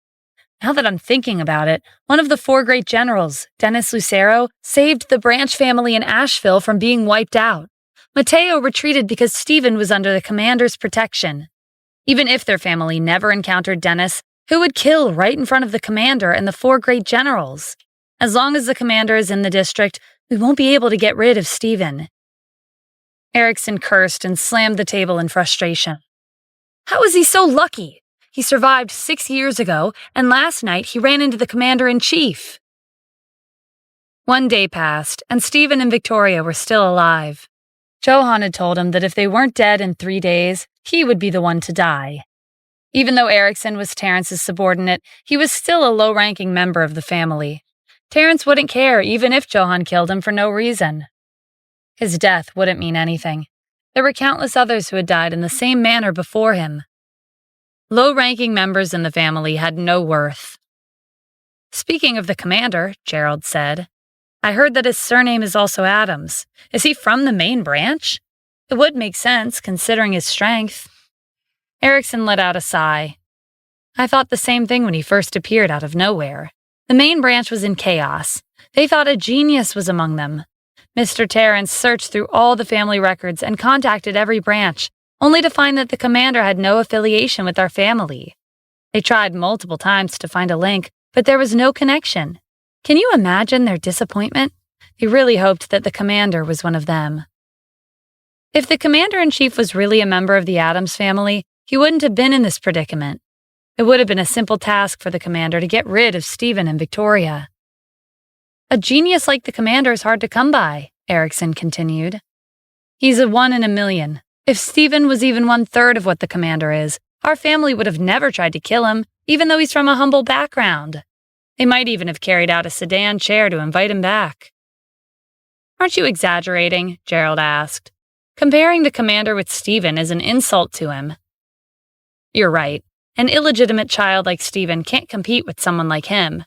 Now that I'm thinking about it, one of the 4 great generals, Dennis Lucero, saved the Branch family in Asheville from being wiped out. Matteo retreated because Stephen was under the commander's protection. Even if their family never encountered Dennis, who would kill right in front of the commander and the 4 great generals? As long as the commander is in the district, we won't be able to get rid of Stephen. Erikson cursed and slammed the table in frustration. How is he so lucky? He survived 6 years ago, and last night he ran into the commander-in-chief. 1 day passed, and Stephen and Victoria were still alive. Johann had told him that if they weren't dead in 3 days, he would be the one to die. Even though Erikson was Terrence's subordinate, he was still a low-ranking member of the family. Terrence wouldn't care even if Johann killed him for no reason. His death wouldn't mean anything. There were countless others who had died in the same manner before him. Low-ranking members in the family had no worth. Speaking of the commander, Gerald said, I heard that his surname is also Addams. Is he from the main branch? It would make sense, considering his strength. Erikson let out a sigh. I thought the same thing when he first appeared out of nowhere. The main branch was in chaos. They thought a genius was among them. Mr. Terrence searched through all the family records and contacted every branch, only to find that the commander had no affiliation with our family. They tried multiple times to find a link, but there was no connection. Can you imagine their disappointment? They really hoped that the commander was one of them. If the commander-in-chief was really a member of the Addams family, he wouldn't have been in this predicament. It would have been a simple task for the commander to get rid of Stephen and Victoria. A genius like the commander is hard to come by, Erikson continued. He's a 1 in a million. If Stephen was even 1/3 of what the commander is, our family would have never tried to kill him, even though he's from a humble background. They might even have carried out a sedan chair to invite him back. Aren't you exaggerating? Gerald asked. Comparing the commander with Stephen is an insult to him. You're right. An illegitimate child like Stephen can't compete with someone like him.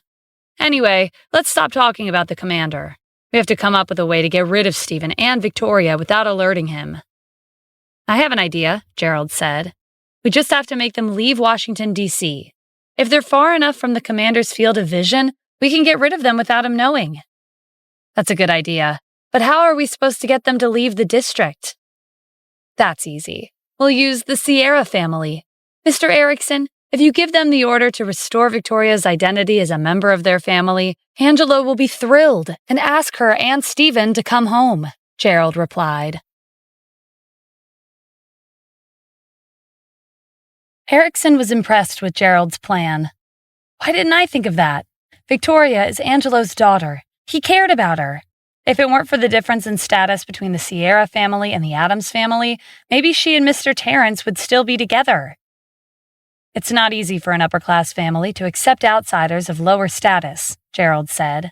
Anyway, let's stop talking about the commander. We have to come up with a way to get rid of Stephen and Victoria without alerting him. I have an idea, Gerald said. We just have to make them leave Washington, D.C. If they're far enough from the commander's field of vision, we can get rid of them without him knowing. That's a good idea, but how are we supposed to get them to leave the district? That's easy. We'll use the Sierra family. Mr. Erikson, if you give them the order to restore Victoria's identity as a member of their family, Angelo will be thrilled and ask her and Stephen to come home, Gerald replied. Erikson was impressed with Gerald's plan. Why didn't I think of that? Victoria is Angelo's daughter. He cared about her. If it weren't for the difference in status between the Sierra family and the Addams family, maybe she and Mr. Terrence would still be together. It's not easy for an upper-class family to accept outsiders of lower status, Gerald said.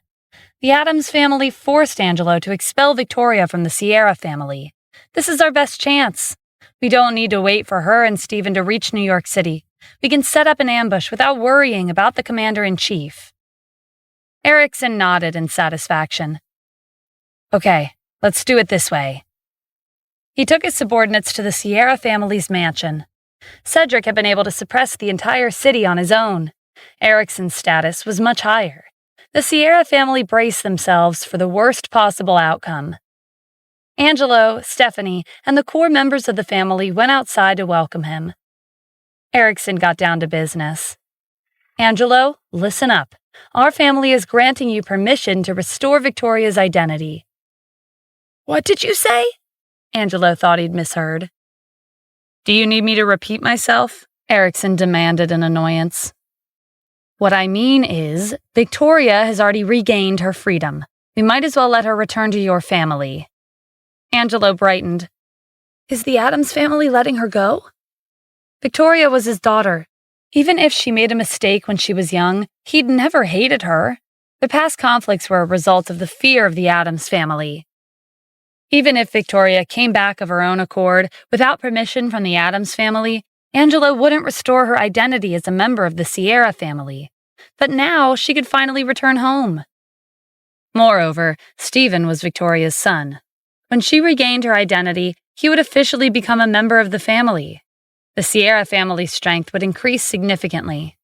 The Addams family forced Angelo to expel Victoria from the Sierra family. This is our best chance. We don't need to wait for her and Stephen to reach New York City. We can set up an ambush without worrying about the commander-in-chief. Erikson nodded in satisfaction. Okay, let's do it this way. He took his subordinates to the Sierra family's mansion. Cedric had been able to suppress the entire city on his own. Erickson's status was much higher. The Sierra family braced themselves for the worst possible outcome. Angelo, Stephanie, and the core members of the family went outside to welcome him. Erickson got down to business. Angelo, listen up. Our family is granting you permission to restore Victoria's identity. What did you say? Angelo thought he'd misheard. Do you need me to repeat myself? Erickson demanded in annoyance. What I mean is, Victoria has already regained her freedom. We might as well let her return to your family. Angelo brightened. Is the Addams family letting her go? Victoria was his daughter. Even if she made a mistake when she was young, he'd never hated her. The past conflicts were a result of the fear of the Addams family. Even if Victoria came back of her own accord, without permission from the Addams family, Angela wouldn't restore her identity as a member of the Sierra family. But now she could finally return home. Moreover, Stephen was Victoria's son. When she regained her identity, he would officially become a member of the family. The Sierra family's strength would increase significantly.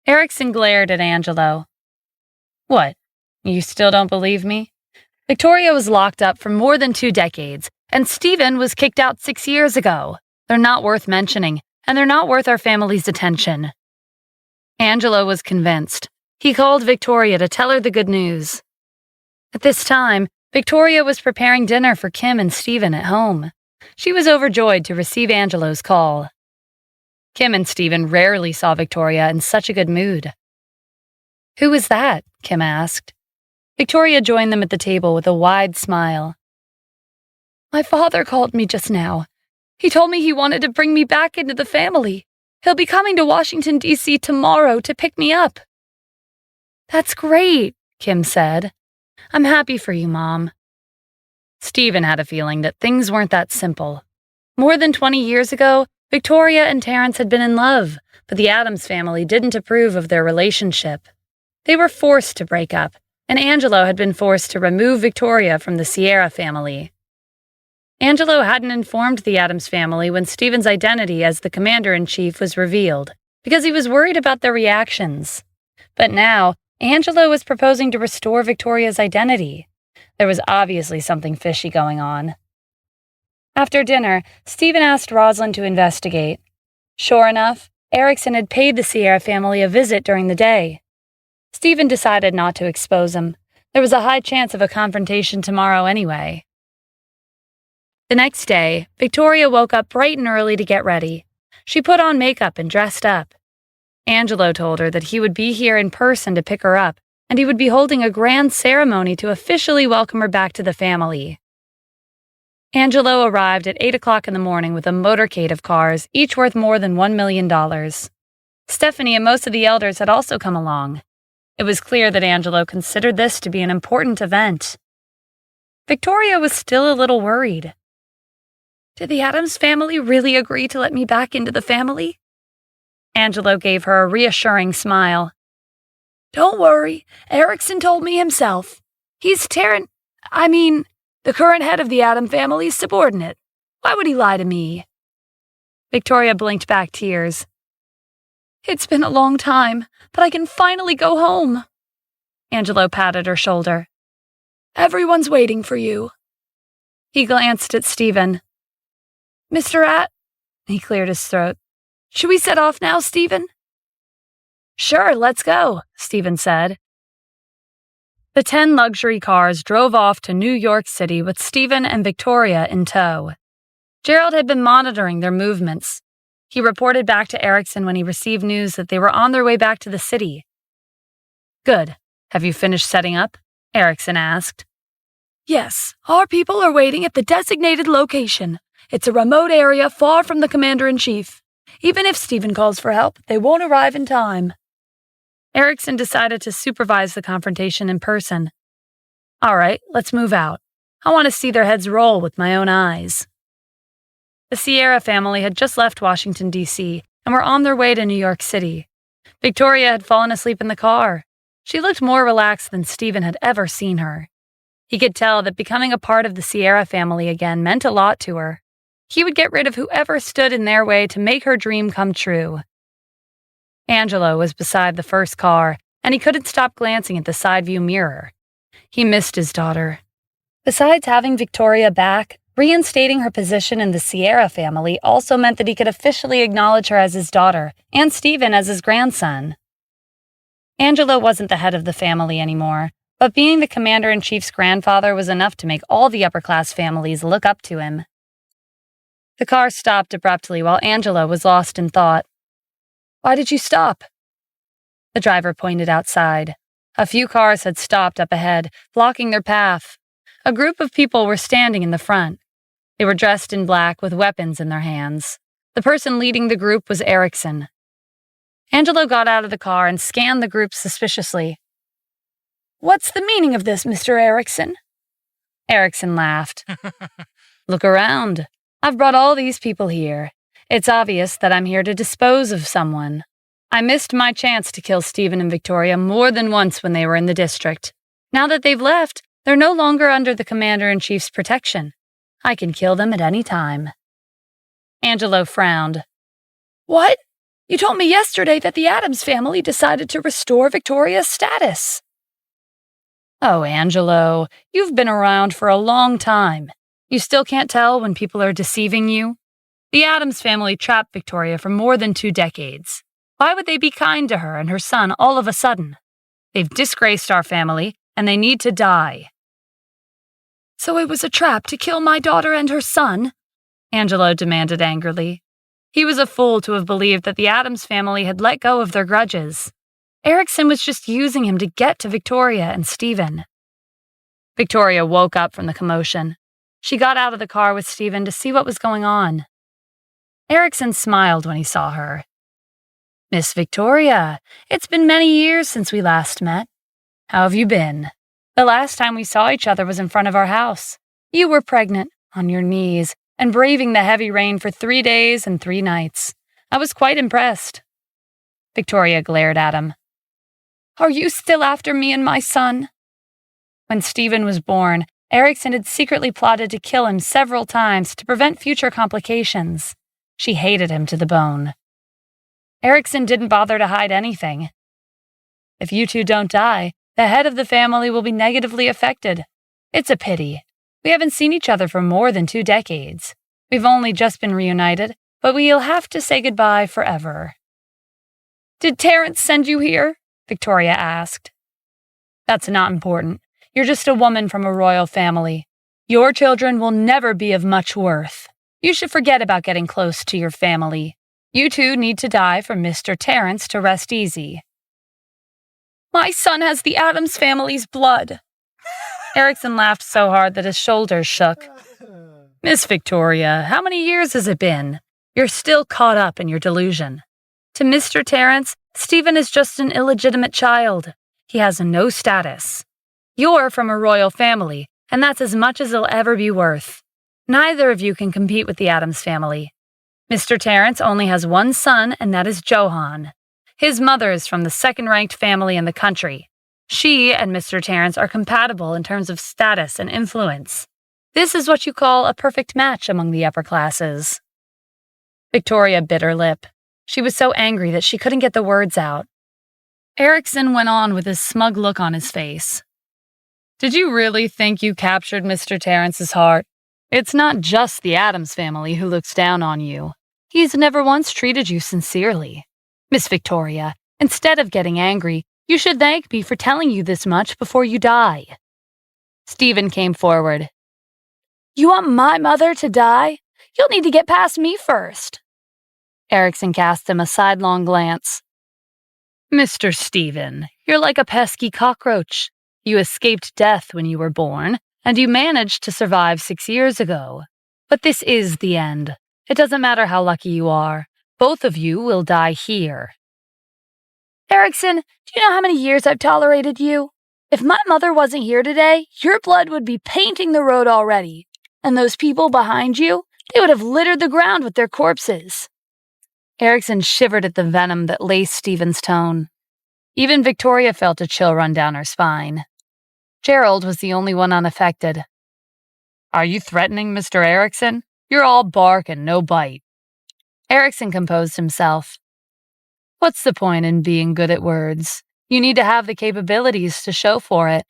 Erickson glared at Angelo. What? You still don't believe me? Victoria was locked up for more than 2 decades, and Stephen was kicked out 6 years ago. They're not worth mentioning, and they're not worth our family's attention. Angelo was convinced. He called Victoria to tell her the good news. At this time, Victoria was preparing dinner for Kim and Stephen at home. She was overjoyed to receive Angelo's call. Kim and Stephen rarely saw Victoria in such a good mood. Who was that? Kim asked. Victoria joined them at the table with a wide smile. My father called me just now. He told me he wanted to bring me back into the family. He'll be coming to Washington, D.C. tomorrow to pick me up. That's great, Kim said. I'm happy for you, Mom. Stephen had a feeling that things weren't that simple. More than 20 years ago, Victoria and Terrence had been in love, but the Addams family didn't approve of their relationship. They were forced to break up, and Angelo had been forced to remove Victoria from the Sierra family. Angelo hadn't informed the Addams family when Stephen's identity as the commander-in-chief was revealed, because he was worried about their reactions. But now, Angelo was proposing to restore Victoria's identity. There was obviously something fishy going on. After dinner, Stephen asked Rosalind to investigate. Sure enough, Erickson had paid the Sierra family a visit during the day. Stephen decided not to expose him. There was a high chance of a confrontation tomorrow anyway. The next day, Victoria woke up bright and early to get ready. She put on makeup and dressed up. Angelo told her that he would be here in person to pick her up, and he would be holding a grand ceremony to officially welcome her back to the family. Angelo arrived at 8 o'clock in the morning with a motorcade of cars, each worth more than $1 million. Stephanie and most of the elders had also come along. It was clear that Angelo considered this to be an important event. Victoria was still a little worried. Did the Addams family really agree to let me back into the family? Angelo gave her a reassuring smile. Don't worry, Erickson told me himself. He's the current head of the Addams family's subordinate. Why would he lie to me? Victoria blinked back tears. It's been a long time, but I can finally go home. Angelo patted her shoulder. Everyone's waiting for you. He glanced at Stephen. He cleared his throat. Should we set off now, Stephen? Sure, let's go, Stephen said. The 10 luxury cars drove off to New York City with Stephen and Victoria in tow. Gerald had been monitoring their movements. He reported back to Erickson when he received news that they were on their way back to the city. Good. Have you finished setting up? Erickson asked. Yes, our people are waiting at the designated location. It's a remote area far from the commander-in-chief. Even if Stephen calls for help, they won't arrive in time. Erickson decided to supervise the confrontation in person. All right, let's move out. I want to see their heads roll with my own eyes. The Sierra family had just left Washington, D.C., and were on their way to New York City. Victoria had fallen asleep in the car. She looked more relaxed than Stephen had ever seen her. He could tell that becoming a part of the Sierra family again meant a lot to her. He would get rid of whoever stood in their way to make her dream come true. Angelo was beside the first car, and he couldn't stop glancing at the side view mirror. He missed his daughter. Besides having Victoria back, reinstating her position in the Sierra family also meant that he could officially acknowledge her as his daughter and Stephen as his grandson. Angelo wasn't the head of the family anymore, but being the commander-in-chief's grandfather was enough to make all the upper-class families look up to him. The car stopped abruptly while Angelo was lost in thought. "Why did you stop?" The driver pointed outside. A few cars had stopped up ahead, blocking their path. A group of people were standing in the front. They were dressed in black with weapons in their hands. The person leading the group was Erickson. Angelo got out of the car and scanned the group suspiciously. "What's the meaning of this, Mr. Erickson?" Erickson laughed. "Look around. I've brought all these people here. It's obvious that I'm here to dispose of someone. I missed my chance to kill Stephen and Victoria more than once when they were in the district. Now that they've left, they're no longer under the commander-in-chief's protection. I can kill them at any time." Angelo frowned. "What? You told me yesterday that the Addams family decided to restore Victoria's status." "Oh, Angelo, you've been around for a long time. You still can't tell when people are deceiving you? The Addams family trapped Victoria for more than 2 decades. Why would they be kind to her and her son all of a sudden? They've disgraced our family, and they need to die." "So it was a trap to kill my daughter and her son?" Angelo demanded angrily. He was a fool to have believed that the Addams family had let go of their grudges. Erickson was just using him to get to Victoria and Stephen. Victoria woke up from the commotion. She got out of the car with Stephen to see what was going on. Erickson smiled when he saw her. "Miss Victoria, it's been many years since we last met. How have you been? The last time we saw each other was in front of our house. You were pregnant, on your knees, and braving the heavy rain for 3 days and 3 nights. I was quite impressed." Victoria glared at him. "Are you still after me and my son?" When Stephen was born, Erickson had secretly plotted to kill him several times to prevent future complications. She hated him to the bone. Erickson didn't bother to hide anything. "If you two don't die, the head of the family will be negatively affected. It's a pity. We haven't seen each other for more than 2 decades. We've only just been reunited, but we'll have to say goodbye forever." "Did Terrence send you here?" Victoria asked. "That's not important. You're just a woman from a royal family. Your children will never be of much worth. You should forget about getting close to your family. You two need to die for Mr. Terrence to rest easy." "My son has the Addams family's blood." Erickson laughed so hard that his shoulders shook. "Miss Victoria, how many years has it been? You're still caught up in your delusion. To Mr. Terrence, Stephen is just an illegitimate child. He has no status. You're from a royal family, and that's as much as he'll ever be worth. Neither of you can compete with the Addams family. Mr. Terrence only has one son, and that is Johann. His mother is from the second-ranked family in the country. She and Mr. Terrence are compatible in terms of status and influence. This is what you call a perfect match among the upper classes." Victoria bit her lip. She was so angry that she couldn't get the words out. Erickson went on with his smug look on his face. "Did you really think you captured Mr. Terrence's heart? It's not just the Addams family who looks down on you. He's never once treated you sincerely. Miss Victoria, instead of getting angry, you should thank me for telling you this much before you die." Stephen came forward. "You want my mother to die? You'll need to get past me first." Erickson cast him a sidelong glance. "Mr. Stephen, you're like a pesky cockroach. You escaped death when you were born, and you managed to survive 6 years ago. But this is the end. It doesn't matter how lucky you are. Both of you will die here." "Erickson, do you know how many years I've tolerated you? If my mother wasn't here today, your blood would be painting the road already. And those people behind you, they would have littered the ground with their corpses." Erickson shivered at the venom that laced Stephen's tone. Even Victoria felt a chill run down her spine. Gerald was the only one unaffected. "Are you threatening Mr. Erickson? You're all bark and no bite." Erickson composed himself. "What's the point in being good at words? You need to have the capabilities to show for it.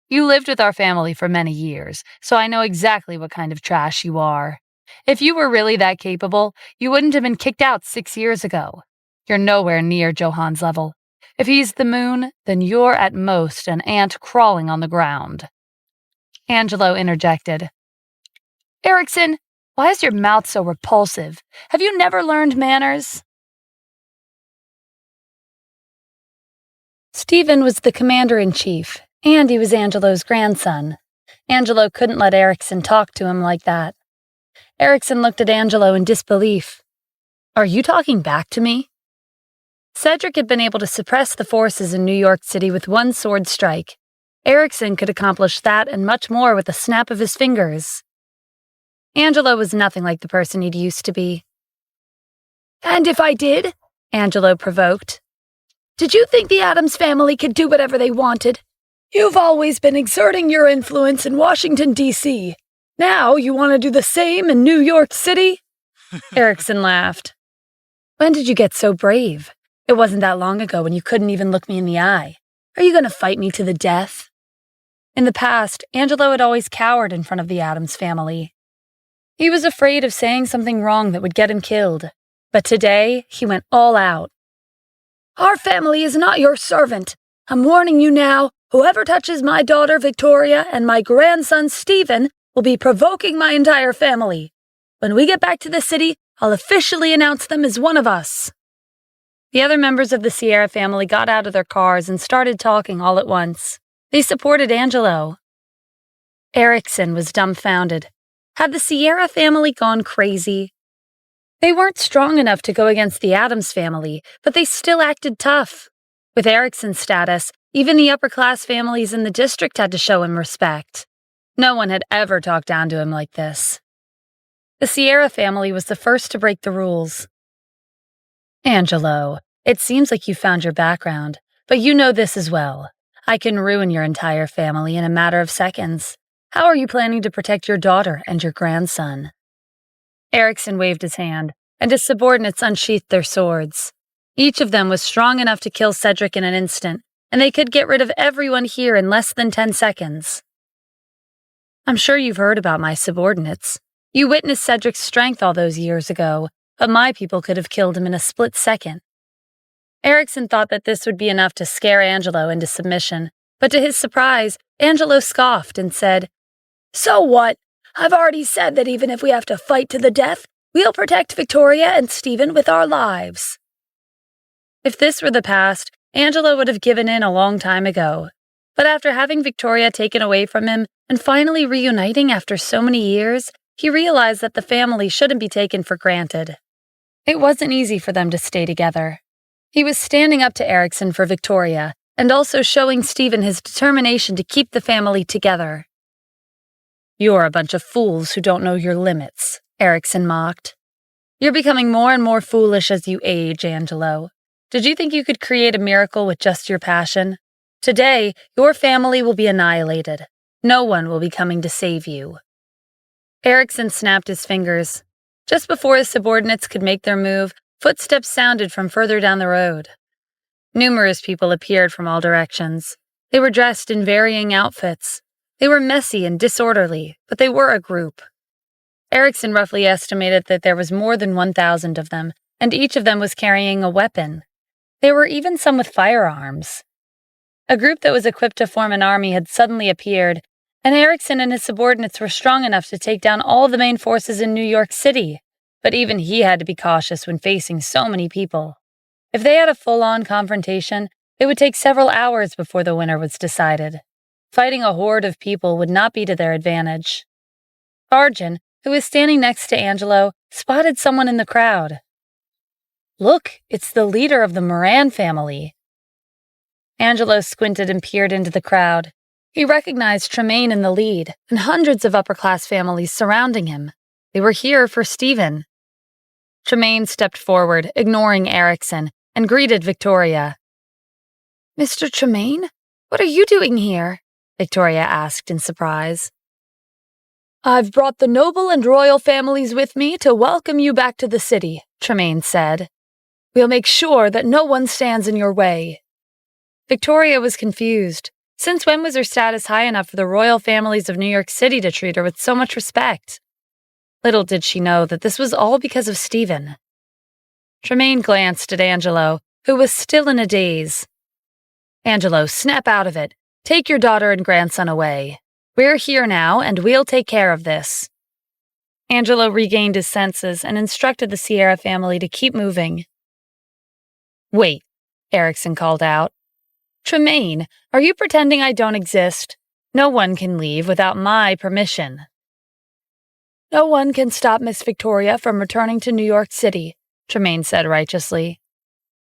You lived with our family for many years, so I know exactly what kind of trash you are. If you were really that capable, you wouldn't have been kicked out 6 years ago. You're nowhere near Johan's level. If he's the moon, then you're at most an ant crawling on the ground." Angelo interjected. "Erickson, why is your mouth so repulsive? Have you never learned manners?" Stephen was the commander-in-chief, and he was Angelo's grandson. Angelo couldn't let Erickson talk to him like that. Erickson looked at Angelo in disbelief. "Are you talking back to me?" Cedric had been able to suppress the forces in New York City with one sword strike. Erickson could accomplish that and much more with a snap of his fingers. Angelo was nothing like the person he'd used to be. "And if I did?" Angelo provoked. "Did you think the Addams family could do whatever they wanted? You've always been exerting your influence in Washington, D.C. Now you want to do the same in New York City?" Erickson laughed. "When did you get so brave? It wasn't that long ago when you couldn't even look me in the eye. Are you going to fight me to the death?" In the past, Angelo had always cowered in front of the Addams family. He was afraid of saying something wrong that would get him killed. But today, he went all out. "Our family is not your servant. I'm warning you now, whoever touches my daughter Victoria and my grandson Stephen will be provoking my entire family. When we get back to the city, I'll officially announce them as one of us." The other members of the Sierra family got out of their cars and started talking all at once. They supported Angelo. Erickson was dumbfounded. Had the Sierra family gone crazy? They weren't strong enough to go against the Addams family, but they still acted tough. With Erickson's status, even the upper-class families in the district had to show him respect. No one had ever talked down to him like this. The Sierra family was the first to break the rules. "Angelo, it seems like you found your background, but you know this as well. I can ruin your entire family in a matter of seconds. How are you planning to protect your daughter and your grandson?" Erickson waved his hand, and his subordinates unsheathed their swords. Each of them was strong enough to kill Cedric in an instant, and they could get rid of everyone here in less than 10 seconds. "I'm sure you've heard about my subordinates. You witnessed Cedric's strength all those years ago, but my people could have killed him in a split second." Erickson thought that this would be enough to scare Angelo into submission, but to his surprise, Angelo scoffed and said, "So what? I've already said that even if we have to fight to the death, we'll protect Victoria and Stephen with our lives." If this were the past, Angelo would have given in a long time ago. But after having Victoria taken away from him and finally reuniting after so many years, he realized that the family shouldn't be taken for granted. It wasn't easy for them to stay together. He was standing up to Erickson for Victoria and also showing Stephen his determination to keep the family together. "You're a bunch of fools who don't know your limits," Erickson mocked. "You're becoming more and more foolish as you age, Angelo. Did you think you could create a miracle with just your passion? Today, your family will be annihilated. No one will be coming to save you." Erickson snapped his fingers. Just before his subordinates could make their move, footsteps sounded from further down the road. Numerous people appeared from all directions. They were dressed in varying outfits. They were messy and disorderly, but they were a group. Erickson roughly estimated that there was more than 1,000 of them, and each of them was carrying a weapon. There were even some with firearms. A group that was equipped to form an army had suddenly appeared, and Erickson and his subordinates were strong enough to take down all the main forces in New York City, but even he had to be cautious when facing so many people. If they had a full-on confrontation, it would take several hours before the winner was decided. Fighting a horde of people would not be to their advantage. Arjun, who was standing next to Angelo, spotted someone in the crowd. "Look, it's the leader of the Moran family." Angelo squinted and peered into the crowd. He recognized Tremaine in the lead, and hundreds of upper-class families surrounding him. They were here for Stephen. Tremaine stepped forward, ignoring Erickson, and greeted Victoria. "Mr. Tremaine, what are you doing here?" Victoria asked in surprise. I've brought the noble and royal families with me to welcome you back to the city, Tremaine said. We'll make sure that no one stands in your way. Victoria was confused. Since when was her status high enough for the royal families of New York City to treat her with so much respect? Little did she know that this was all because of Stephen. Tremaine glanced at Angelo, who was still in a daze. Angelo, snap out of it. Take your daughter and grandson away. We're here now, and we'll take care of this. Angelo regained his senses and instructed the Sierra family to keep moving. Wait, Erickson called out. Tremaine, are you pretending I don't exist? No one can leave without my permission. No one can stop Miss Victoria from returning to New York City, Tremaine said righteously.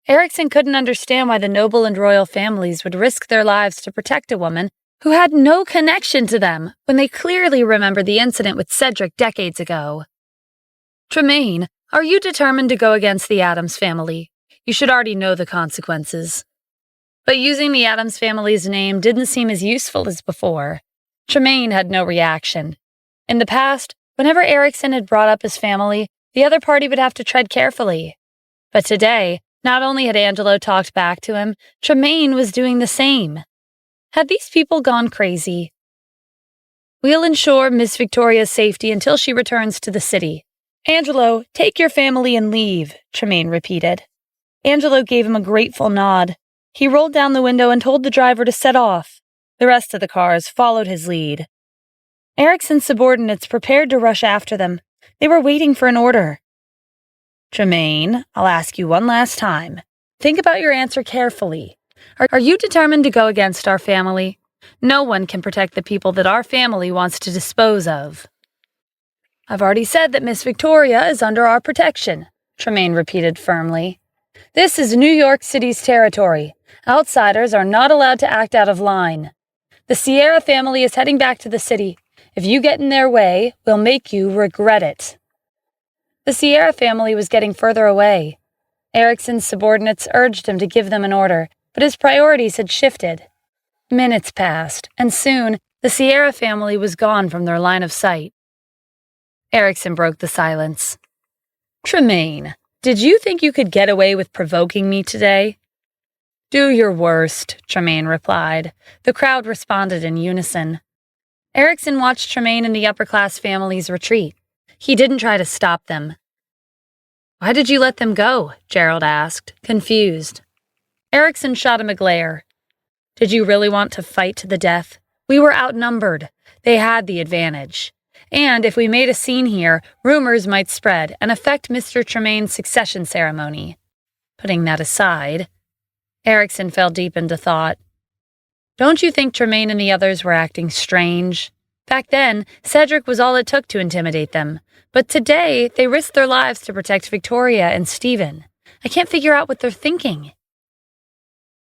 Erickson couldn't understand why the noble and royal families would risk their lives to protect a woman who had no connection to them when they clearly remembered the incident with Cedric decades ago. Tremaine, are you determined to go against the Addams family? You should already know the consequences. But using the Addams family's name didn't seem as useful as before. Tremaine had no reaction. In the past, whenever Erickson had brought up his family, the other party would have to tread carefully. But today, not only had Angelo talked back to him, Tremaine was doing the same. Had these people gone crazy? We'll ensure Miss Victoria's safety until she returns to the city. Angelo, take your family and leave, Tremaine repeated. Angelo gave him a grateful nod. He rolled down the window and told the driver to set off. The rest of the cars followed his lead. Erickson's subordinates prepared to rush after them. They were waiting for an order. Tremaine, I'll ask you one last time. Think about your answer carefully. Are you determined to go against our family? No one can protect the people that our family wants to dispose of. I've already said that Miss Victoria is under our protection, Tremaine repeated firmly. This is New York City's territory. Outsiders are not allowed to act out of line. The Sierra family is heading back to the city. If you get in their way, we'll make you regret it. The Sierra family was getting further away. Erickson's subordinates urged him to give them an order, but his priorities had shifted. Minutes passed, and soon the Sierra family was gone from their line of sight. Erickson broke the silence. Tremaine, did you think you could get away with provoking me today? Do your worst, Tremaine replied. The crowd responded in unison. Erickson watched Tremaine and the upper-class families retreat. He didn't try to stop them. Why did you let them go? Gerald asked, confused. Erickson shot him a glare. Did you really want to fight to the death? We were outnumbered. They had the advantage. And if we made a scene here, rumors might spread and affect Mr. Tremaine's succession ceremony. Putting that aside, Erickson fell deep into thought. Don't you think Tremaine and the others were acting strange? Back then, Cedric was all it took to intimidate them. But today, they risked their lives to protect Victoria and Stephen. I can't figure out what they're thinking.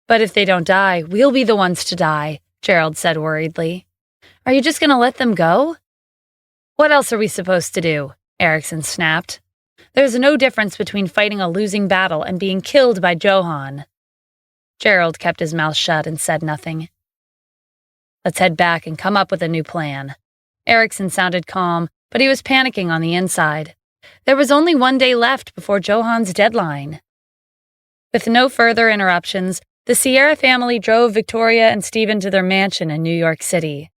But if they don't die, we'll be the ones to die, Gerald said worriedly. Are you just going to let them go? What else are we supposed to do? Erickson snapped. There's no difference between fighting a losing battle and being killed by Johann. Gerald kept his mouth shut and said nothing. Let's head back and come up with a new plan. Erickson sounded calm, but he was panicking on the inside. There was only 1 day left before Johann's deadline. With no further interruptions, the Sierra family drove Victoria and Stephen to their mansion in New York City.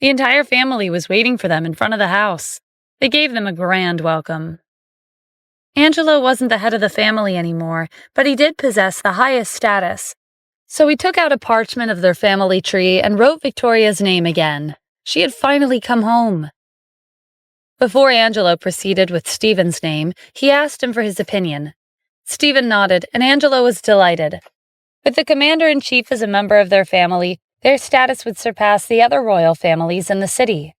The entire family was waiting for them in front of the house. They gave them a grand welcome. Angelo wasn't the head of the family anymore, but he did possess the highest status. So he took out a parchment of their family tree and wrote Victoria's name again. She had finally come home. Before Angelo proceeded with Stephen's name, he asked him for his opinion. Stephen nodded, and Angelo was delighted. With the commander-in-chief as a member of their family, their status would surpass the other royal families in the city.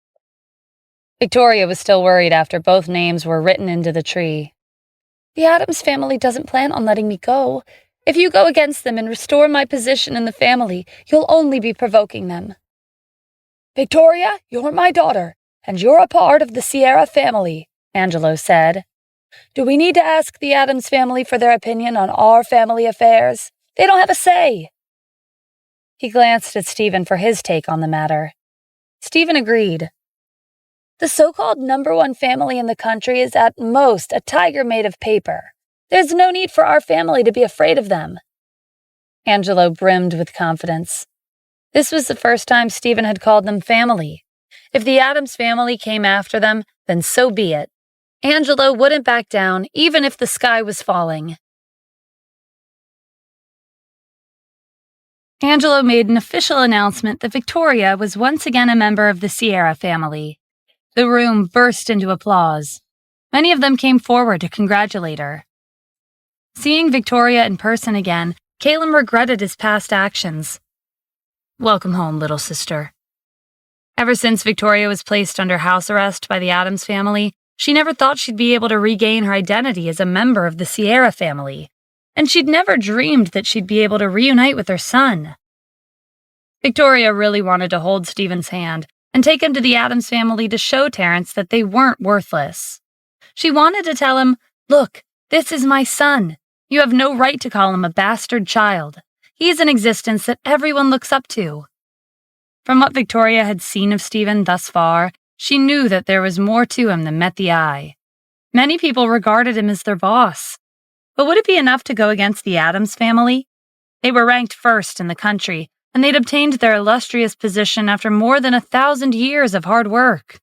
Victoria was still worried after both names were written into the tree. The Addams family doesn't plan on letting me go. If you go against them and restore my position in the family, you'll only be provoking them. Victoria, you're my daughter, and you're a part of the Sierra family, Angelo said. Do we need to ask the Addams family for their opinion on our family affairs? They don't have a say. He glanced at Stephen for his take on the matter. Stephen agreed. The so-called number one family in the country is at most a tiger made of paper. There's no need for our family to be afraid of them." Angelo brimmed with confidence. This was the first time Stephen had called them family. If the Addams family came after them, then so be it. Angelo wouldn't back down, even if the sky was falling. Angelo made an official announcement that Victoria was once again a member of the Sierra family. The room burst into applause. Many of them came forward to congratulate her. Seeing Victoria in person again, Caleb regretted his past actions. "Welcome home, little sister." Ever since Victoria was placed under house arrest by the Addams family, she never thought she'd be able to regain her identity as a member of the Sierra family, and she'd never dreamed that she'd be able to reunite with her son. Victoria really wanted to hold Stephen's hand and take him to the Addams family to show Terrence that they weren't worthless. She wanted to tell him, "Look, this is my son. You have no right to call him a bastard child. He's an existence that everyone looks up to." From what Victoria had seen of Stephen thus far, she knew that there was more to him than met the eye. Many people regarded him as their boss. But would it be enough to go against the Addams family? They were ranked first in the country, and they'd obtained their illustrious position after more than 1,000 years of hard work.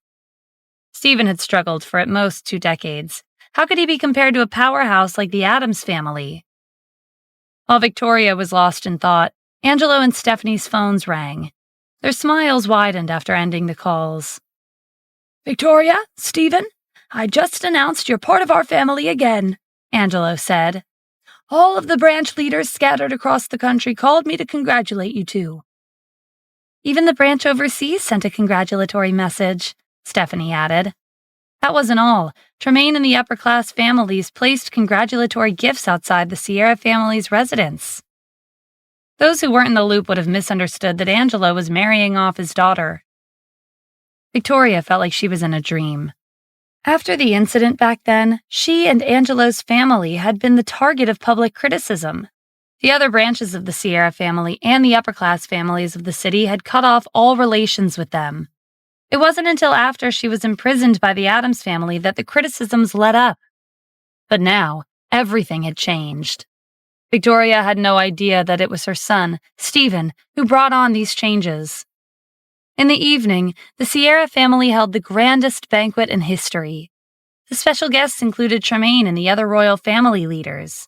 Stephen had struggled for at most 2 decades. How could he be compared to a powerhouse like the Addams family? While Victoria was lost in thought, Angelo and Stephanie's phones rang. Their smiles widened after ending the calls. "Victoria, Stephen, I just announced you're part of our family again," Angelo said. "All of the branch leaders scattered across the country called me to congratulate you two." "Even the branch overseas sent a congratulatory message," Stephanie added. That wasn't all. Tremaine and the upper-class families placed congratulatory gifts outside the Sierra family's residence. Those who weren't in the loop would have misunderstood that Angelo was marrying off his daughter. Victoria felt like she was in a dream. After the incident back then, she and Angelo's family had been the target of public criticism. The other branches of the Sierra family and the upper-class families of the city had cut off all relations with them. It wasn't until after she was imprisoned by the Addams family that the criticisms let up. But now, everything had changed. Victoria had no idea that it was her son, Stephen, who brought on these changes. In the evening, the Sierra family held the grandest banquet in history. The special guests included Tremaine and the other royal family leaders.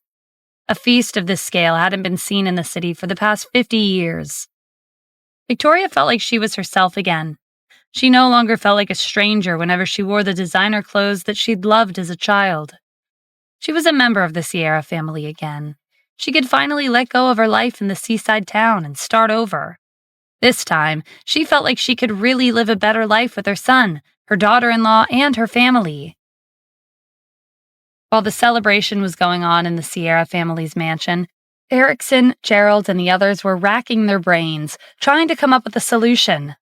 A feast of this scale hadn't been seen in the city for the past 50 years. Victoria felt like she was herself again. She no longer felt like a stranger whenever she wore the designer clothes that she'd loved as a child. She was a member of the Sierra family again. She could finally let go of her life in the seaside town and start over. This time, she felt like she could really live a better life with her son, her daughter-in-law, and her family. While the celebration was going on in the Sierra family's mansion, Erickson, Gerald, and the others were racking their brains, trying to come up with a solution.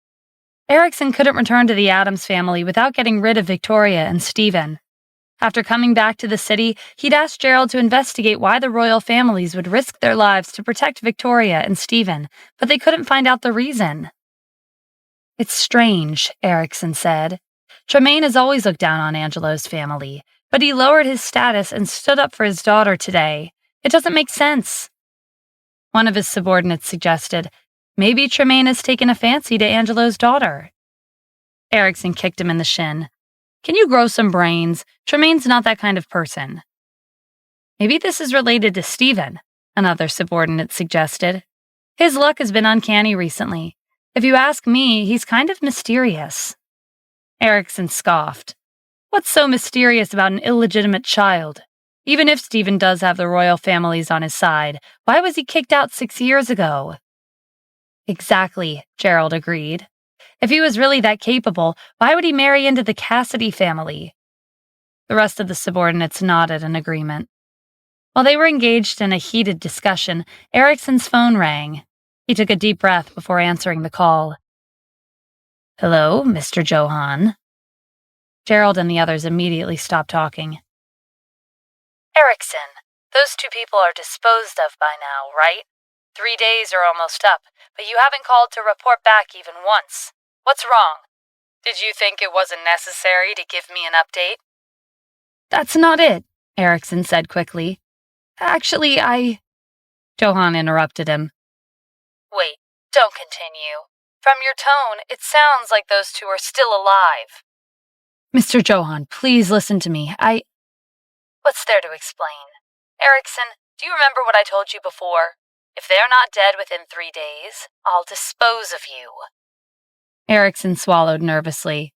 Erickson couldn't return to the Addams family without getting rid of Victoria and Stephen. After coming back to the city, he'd asked Gerald to investigate why the royal families would risk their lives to protect Victoria and Stephen, but they couldn't find out the reason. "It's strange," Erickson said. "Tremaine has always looked down on Angelo's family, but he lowered his status and stood up for his daughter today. It doesn't make sense." One of his subordinates suggested, "Maybe Tremaine has taken a fancy to Angelo's daughter." Erickson kicked him in the shin. "Can you grow some brains? Tremaine's not that kind of person." "Maybe this is related to Stephen," another subordinate suggested. "His luck has been uncanny recently. If you ask me, he's kind of mysterious." Erickson scoffed. "What's so mysterious about an illegitimate child? Even if Stephen does have the royal families on his side, why was he kicked out 6 years ago?" "Exactly," Gerald agreed. "If he was really that capable, why would he marry into the Cassidy family?" The rest of the subordinates nodded in agreement. While they were engaged in a heated discussion, Erickson's phone rang. He took a deep breath before answering the call. "Hello, Mr. Johan." Gerald and the others immediately stopped talking. "Erickson, those 2 people are disposed of by now, right? 3 days are almost up, but you haven't called to report back even once. What's wrong?" Did you think it wasn't necessary to give me an update? That's not it, Erickson said quickly. Actually, Johann interrupted him. Wait, don't continue. From your tone, it sounds like those two are still alive. Mr. Johann, please listen to me. What's there to explain? Erickson, do you remember what I told you before? If they're not dead within 3 days, I'll dispose of you. Erickson swallowed nervously.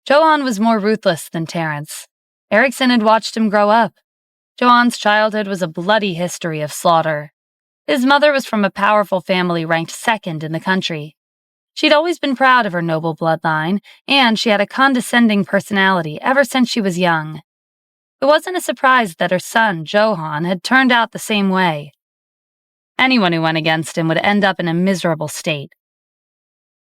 Johann was more ruthless than Terence. Erickson had watched him grow up. Johann's childhood was a bloody history of slaughter. His mother was from a powerful family ranked second in the country. She'd always been proud of her noble bloodline, and she had a condescending personality ever since she was young. It wasn't a surprise that her son, Johann, had turned out the same way. Anyone who went against him would end up in a miserable state.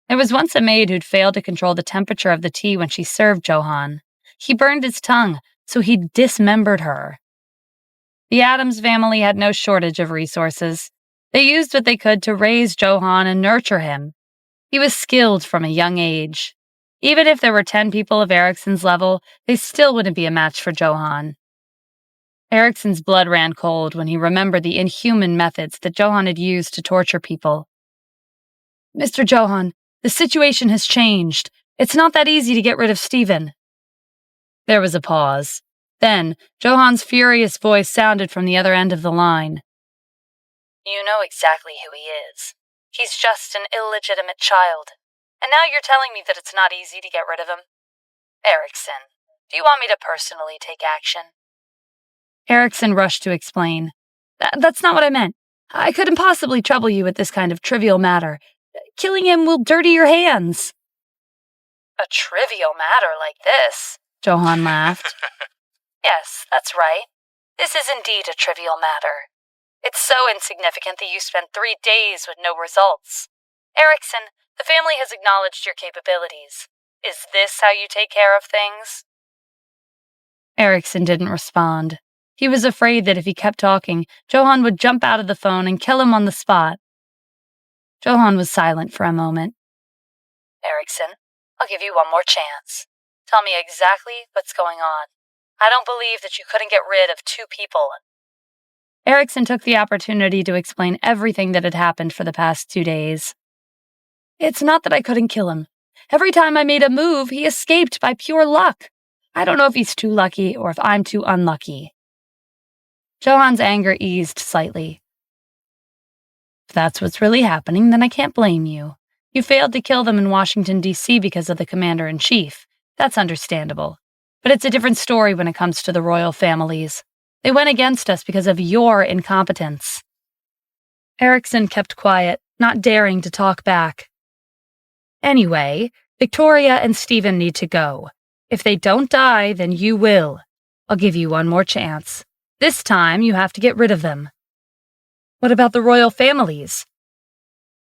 There was once a maid who'd failed to control the temperature of the tea when she served Johann. He burned his tongue, so he dismembered her. The Addams family had no shortage of resources. They used what they could to raise Johann and nurture him. He was skilled from a young age. Even if there were 10 people of Erickson's level, they still wouldn't be a match for Johann. Erickson's blood ran cold when he remembered the inhuman methods that Johann had used to torture people. Mr. Johann, the situation has changed. It's not that easy to get rid of Stephen. There was a pause. Then, Johann's furious voice sounded from the other end of the line. You know exactly who he is. He's just an illegitimate child. And now you're telling me that it's not easy to get rid of him? Erickson, do you want me to personally take action? Erickson rushed to explain. That's not what I meant. I couldn't possibly trouble you with this kind of trivial matter. Killing him will dirty your hands. A trivial matter like this? Johann laughed. Yes, that's right. This is indeed a trivial matter. It's so insignificant that you spent 3 days with no results. Erickson, the family has acknowledged your capabilities. Is this how you take care of things? Erickson didn't respond. He was afraid that if he kept talking, Johann would jump out of the phone and kill him on the spot. Johann was silent for a moment. Erickson, I'll give you one more chance. Tell me exactly what's going on. I don't believe that you couldn't get rid of 2 people. Erickson took the opportunity to explain everything that had happened for the past 2 days. It's not that I couldn't kill him. Every time I made a move, he escaped by pure luck. I don't know if he's too lucky or if I'm too unlucky. Johann's anger eased slightly. If that's what's really happening, then I can't blame you. You failed to kill them in Washington, D.C. because of the commander-in-chief. That's understandable. But it's a different story when it comes to the royal families. They went against us because of your incompetence. Erickson kept quiet, not daring to talk back. Anyway, Victoria and Stephen need to go. If they don't die, then you will. I'll give you one more chance. This time, you have to get rid of them. What about the royal families?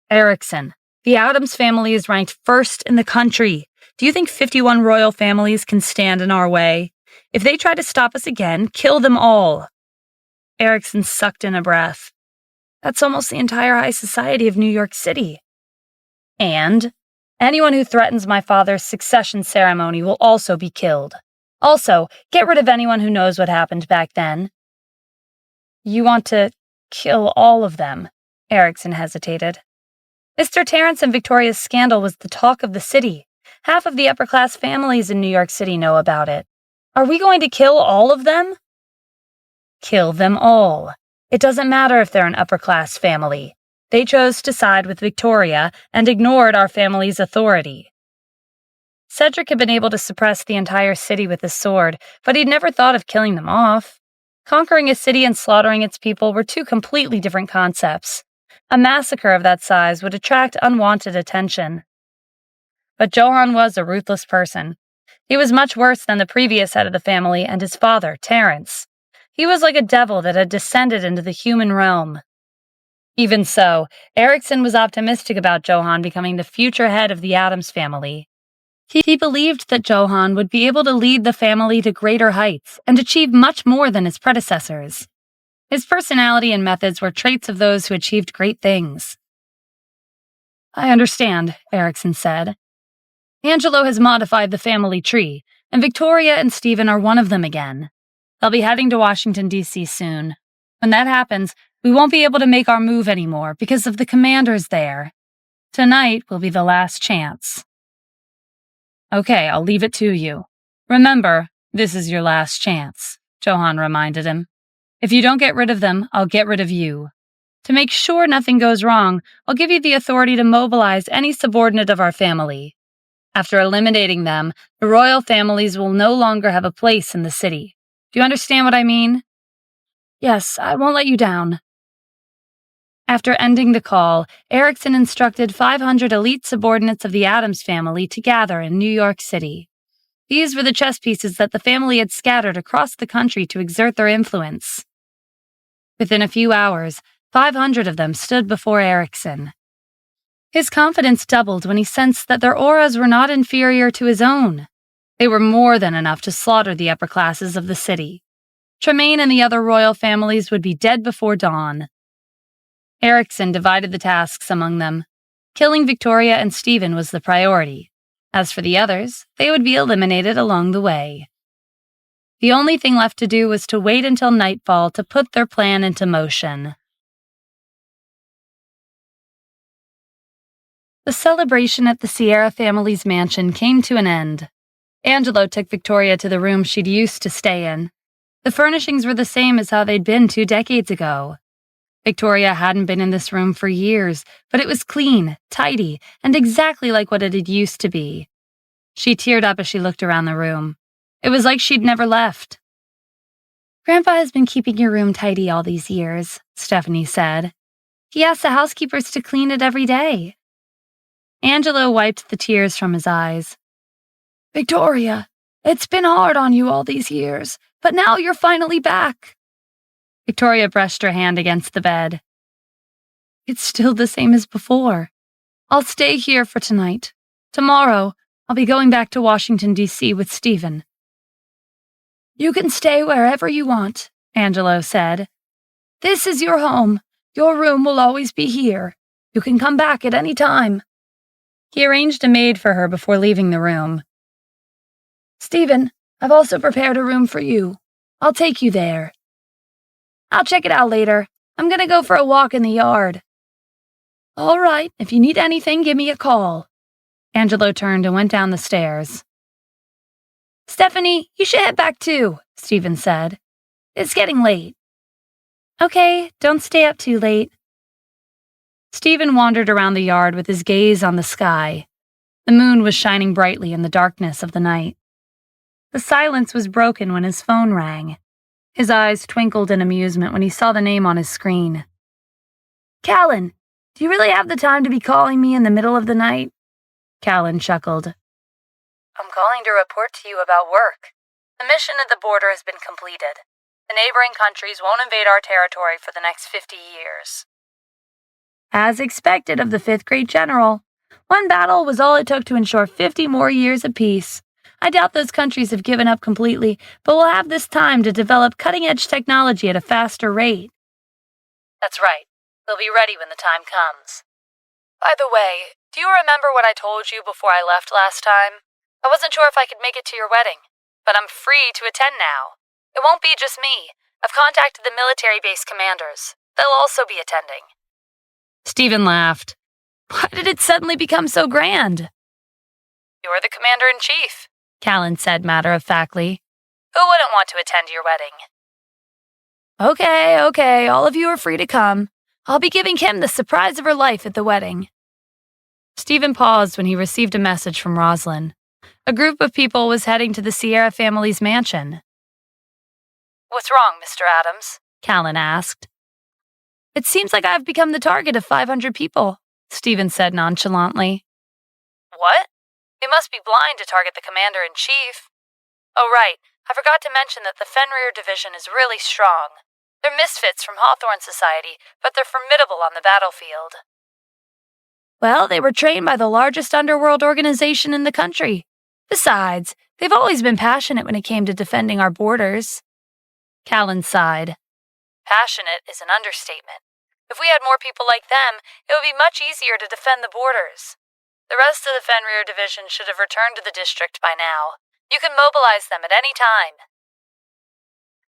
Erickson, the Addams family is ranked first in the country. Do you think 51 royal families can stand in our way? If they try to stop us again, kill them all. Erickson sucked in a breath. That's almost the entire high society of New York City. And anyone who threatens my father's succession ceremony will also be killed. Also, get rid of anyone who knows what happened back then. You want to kill all of them? Erickson hesitated. Mr. Terence and Victoria's scandal was the talk of the city. Half of the upper-class families in New York City know about it. Are we going to kill all of them? Kill them all. It doesn't matter if they're an upper-class family. They chose to side with Victoria and ignored our family's authority. Cedric had been able to suppress the entire city with his sword, but he'd never thought of killing them off. Conquering a city and slaughtering its people were 2 completely different concepts. A massacre of that size would attract unwanted attention. But Johann was a ruthless person. He was much worse than the previous head of the family and his father, Terence. He was like a devil that had descended into the human realm. Even so, Erickson was optimistic about Johann becoming the future head of the Addams family. He believed that Johann would be able to lead the family to greater heights and achieve much more than his predecessors. His personality and methods were traits of those who achieved great things. I understand, Erickson said. Angelo has modified the family tree, and Victoria and Stephen are one of them again. They'll be heading to Washington, D.C. soon. When that happens, we won't be able to make our move anymore because of the commanders there. Tonight will be the last chance. Okay, I'll leave it to you. Remember, this is your last chance, Johann reminded him. If you don't get rid of them, I'll get rid of you. To make sure nothing goes wrong, I'll give you the authority to mobilize any subordinate of our family. After eliminating them, the royal families will no longer have a place in the city. Do you understand what I mean? Yes, I won't let you down. After ending the call, Erickson instructed 500 elite subordinates of the Addams family to gather in New York City. These were the chess pieces that the family had scattered across the country to exert their influence. Within a few hours, 500 of them stood before Erickson. His confidence doubled when he sensed that their auras were not inferior to his own. They were more than enough to slaughter the upper classes of the city. Tremaine and the other royal families would be dead before dawn. Erickson divided the tasks among them. Killing Victoria and Stephen was the priority. As for the others, they would be eliminated along the way. The only thing left to do was to wait until nightfall to put their plan into motion. The celebration at the Sierra family's mansion came to an end. Angelo took Victoria to the room she'd used to stay in. The furnishings were the same as how they'd been 2 decades ago. Victoria hadn't been in this room for years, but it was clean, tidy, and exactly like what it had used to be. She teared up as she looked around the room. It was like she'd never left. "Grandpa has been keeping your room tidy all these years," Stephanie said. "He asks the housekeepers to clean it every day." Angelo wiped the tears from his eyes. "Victoria, it's been hard on you all these years, but now you're finally back." Victoria brushed her hand against the bed. "It's still the same as before. I'll stay here for tonight. Tomorrow, I'll be going back to Washington, D.C. with Stephen." "You can stay wherever you want," Angelo said. "This is your home. Your room will always be here. You can come back at any time." He arranged a maid for her before leaving the room. "Stephen, I've also prepared a room for you. I'll take you there." "I'll check it out later. I'm going to go for a walk in the yard." "All right, if you need anything, give me a call." Angelo turned and went down the stairs. "Stephanie, you should head back too," Stephen said. "It's getting late." "Okay, don't stay up too late." Stephen wandered around the yard with his gaze on the sky. The moon was shining brightly in the darkness of the night. The silence was broken when his phone rang. His eyes twinkled in amusement when he saw the name on his screen. "Callan, do you really have the time to be calling me in the middle of the night?" Callan chuckled. "I'm calling to report to you about work. The mission at the border has been completed. The neighboring countries won't invade our territory for the next 50 years. As expected of the 5th grade general. One battle was all it took to ensure 50 more years of peace. I doubt those countries have given up completely, but will have this time to develop cutting-edge technology at a faster rate." "That's right. They'll be ready when the time comes. By the way, do you remember what I told you before I left last time? I wasn't sure if I could make it to your wedding, but I'm free to attend now. It won't be just me. I've contacted the military base commanders. They'll also be attending." Stephen laughed. "Why did it suddenly become so grand?" "You're the commander-in-chief," Callan said matter-of-factly. "Who wouldn't want to attend your wedding?" Okay, all of you are free to come. I'll be giving Kim the surprise of her life at the wedding." Stephen paused when he received a message from Roslyn. A group of people was heading to the Sierra family's mansion. "What's wrong, Mr. Addams?" Callan asked. "It seems like I've become the target of 500 people," Stephen said nonchalantly. "What? They must be blind to target the commander-in-chief. Oh, right, I forgot to mention that the Fenrir division is really strong. They're misfits from Hawthorne Society, but they're formidable on the battlefield." "Well, they were trained by the largest underworld organization in the country. Besides, they've always been passionate when it came to defending our borders." Callan sighed. "Passionate is an understatement. If we had more people like them, it would be much easier to defend the borders. The rest of the Fenrir division should have returned to the district by now. You can mobilize them at any time.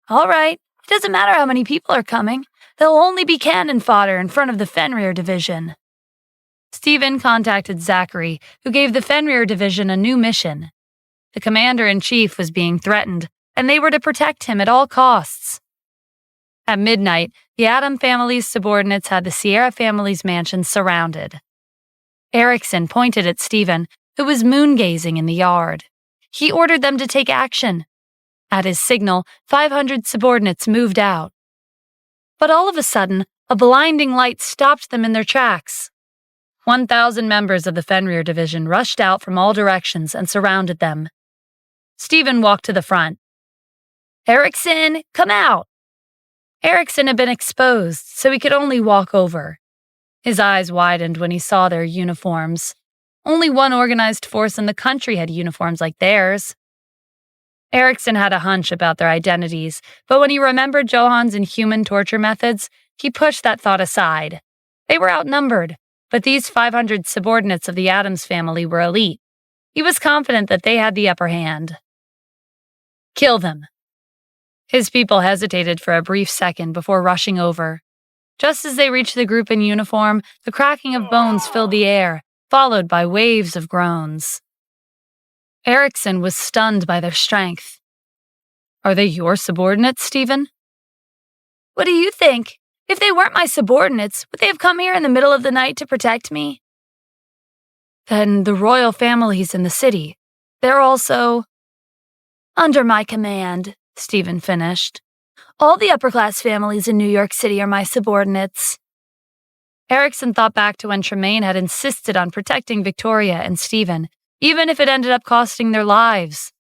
All right. It doesn't matter how many people are coming. There'll only be cannon fodder in front of the Fenrir division. Stephen contacted Zachary, who gave the Fenrir division a new mission. The commander-in-chief was being threatened, and they were to protect him at all costs. At midnight, the Adam family's subordinates had the Sierra family's mansion surrounded. Erickson pointed at Stephen, who was moon-gazing in the yard. He ordered them to take action. At his signal, 500 subordinates moved out. But all of a sudden, a blinding light stopped them in their tracks. 1,000 members of the Fenrir division rushed out from all directions and surrounded them. Stephen walked to the front. Erickson, come out! Erickson had been exposed, so he could only walk over. His eyes widened when he saw their uniforms. Only one organized force in the country had uniforms like theirs. Erickson had a hunch about their identities, but when he remembered Johan's inhuman torture methods, he pushed that thought aside. They were outnumbered, but these 500 subordinates of the Addams family were elite. He was confident that they had the upper hand. Kill them. His people hesitated for a brief second before rushing over. Just as they reached the group in uniform, the cracking of bones filled the air, followed by waves of groans. Erickson was stunned by their strength. Are they your subordinates, Stephen? What do you think? If they weren't my subordinates, would they have come here in the middle of the night to protect me? Then the royal families in the city, they're also under my command, Stephen finished. All the upper-class families in New York City are my subordinates. Erickson thought back to when Tremaine had insisted on protecting Victoria and Stephen, even if it ended up costing their lives.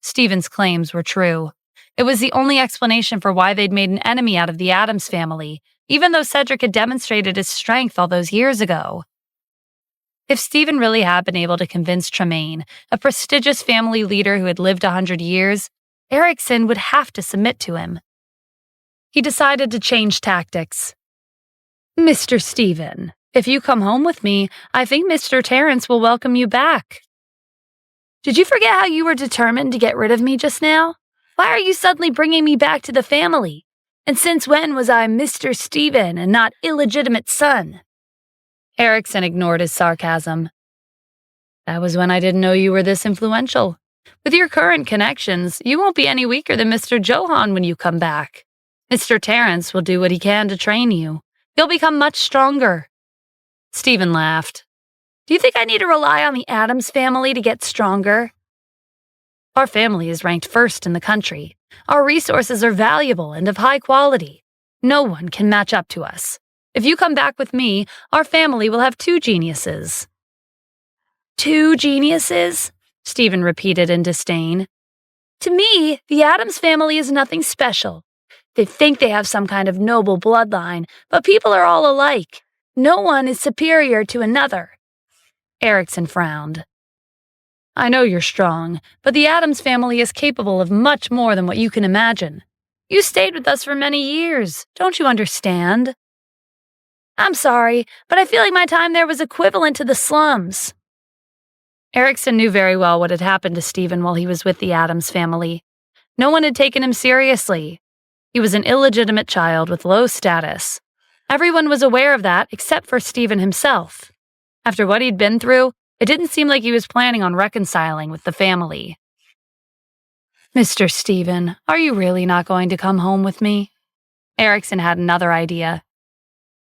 Stephen's claims were true. It was the only explanation for why they'd made an enemy out of the Addams family, even though Cedric had demonstrated his strength all those years ago. If Stephen really had been able to convince Tremaine, a prestigious family leader who had lived 100 years, Erickson would have to submit to him. He decided to change tactics. Mr. Stephen, if you come home with me, I think Mr. Terrence will welcome you back. Did you forget how you were determined to get rid of me just now? Why are you suddenly bringing me back to the family? And since when was I Mr. Stephen and not illegitimate son? Erickson ignored his sarcasm. That was when I didn't know you were this influential. With your current connections, you won't be any weaker than Mr. Johan when you come back. Mr. Terrence will do what he can to train you. You'll become much stronger. Stephen laughed. Do you think I need to rely on the Addams family to get stronger? Our family is ranked first in the country. Our resources are valuable and of high quality. No one can match up to us. If you come back with me, our family will have 2 geniuses. 2 geniuses? Stephen repeated in disdain. To me, the Addams family is nothing special. They think they have some kind of noble bloodline, but people are all alike. No one is superior to another. Erickson frowned. I know you're strong, but the Addams family is capable of much more than what you can imagine. You stayed with us for many years. Don't you understand? I'm sorry, but I feel like my time there was equivalent to the slums. Erickson knew very well what had happened to Stephen while he was with the Addams family. No one had taken him seriously. He was an illegitimate child with low status. Everyone was aware of that except for Stephen himself. After what he'd been through, it didn't seem like he was planning on reconciling with the family. Mr. Stephen, are you really not going to come home with me? Erickson had another idea.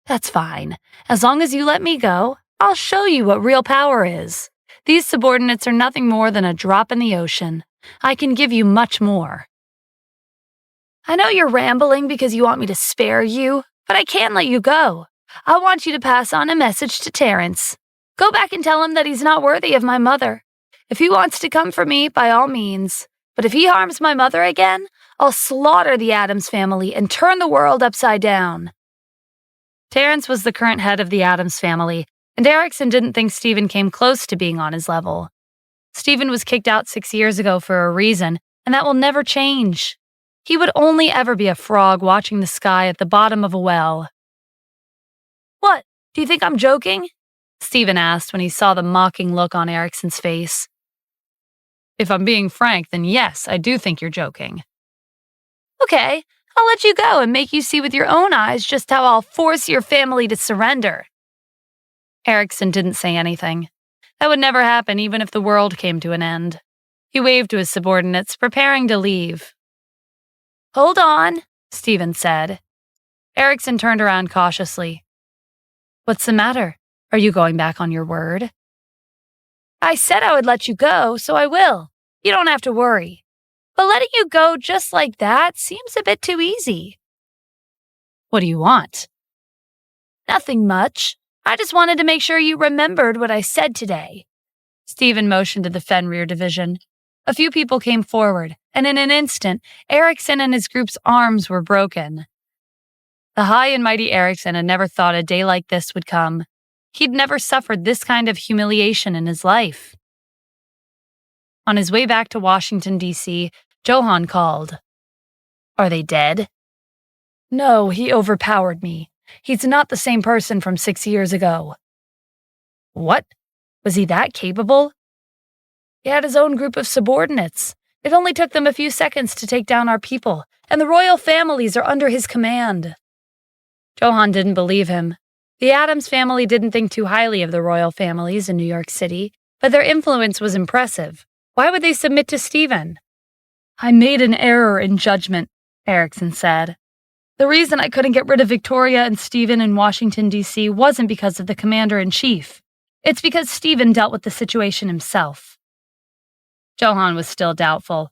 That's fine. As long as you let me go, I'll show you what real power is. These subordinates are nothing more than a drop in the ocean. I can give you much more. I know you're rambling because you want me to spare you, but I can't let you go. I want you to pass on a message to Terrence. Go back and tell him that he's not worthy of my mother. If he wants to come for me, by all means. But if he harms my mother again, I'll slaughter the Addams family and turn the world upside down. Terrence was the current head of the Addams family, and Erickson didn't think Stephen came close to being on his level. Stephen was kicked out 6 years ago for a reason, and that will never change. He would only ever be a frog watching the sky at the bottom of a well. What? Do you think I'm joking? Stephen asked when he saw the mocking look on Erickson's face. If I'm being frank, then yes, I do think you're joking. Okay, I'll let you go and make you see with your own eyes just how I'll force your family to surrender. Erickson didn't say anything. That would never happen even if the world came to an end. He waved to his subordinates, preparing to leave. Hold on, Stephen said. Erickson turned around cautiously. What's the matter? Are you going back on your word? I said I would let you go, so I will. You don't have to worry. But letting you go just like that seems a bit too easy. What do you want? Nothing much. I just wanted to make sure you remembered what I said today. Stephen motioned to the Fenrir division. A few people came forward, and in an instant, Erickson and his group's arms were broken. The high and mighty Erickson had never thought a day like this would come. He'd never suffered this kind of humiliation in his life. On his way back to Washington, D.C., Johann called. Are they dead? No, he overpowered me. He's not the same person from 6 years ago. What? Was he that capable? He had his own group of subordinates. It only took them a few seconds to take down our people, and the royal families are under his command. Johann didn't believe him. The Addams family didn't think too highly of the royal families in New York City, but their influence was impressive. Why would they submit to Stephen? I made an error in judgment, Erickson said. The reason I couldn't get rid of Victoria and Stephen in Washington, D.C. wasn't because of the commander-in-chief. It's because Stephen dealt with the situation himself. Johann was still doubtful.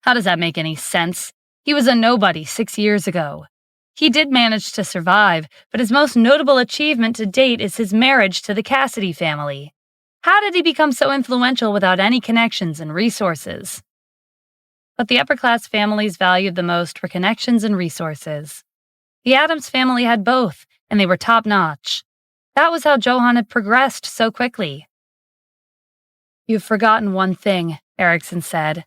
How does that make any sense? He was a nobody 6 years ago. He did manage to survive, but his most notable achievement to date is his marriage to the Cassidy family. How did he become so influential without any connections and resources? What the upper-class families valued the most were connections and resources. The Addams family had both, and they were top-notch. That was how Johann had progressed so quickly. You've forgotten one thing, Erickson said.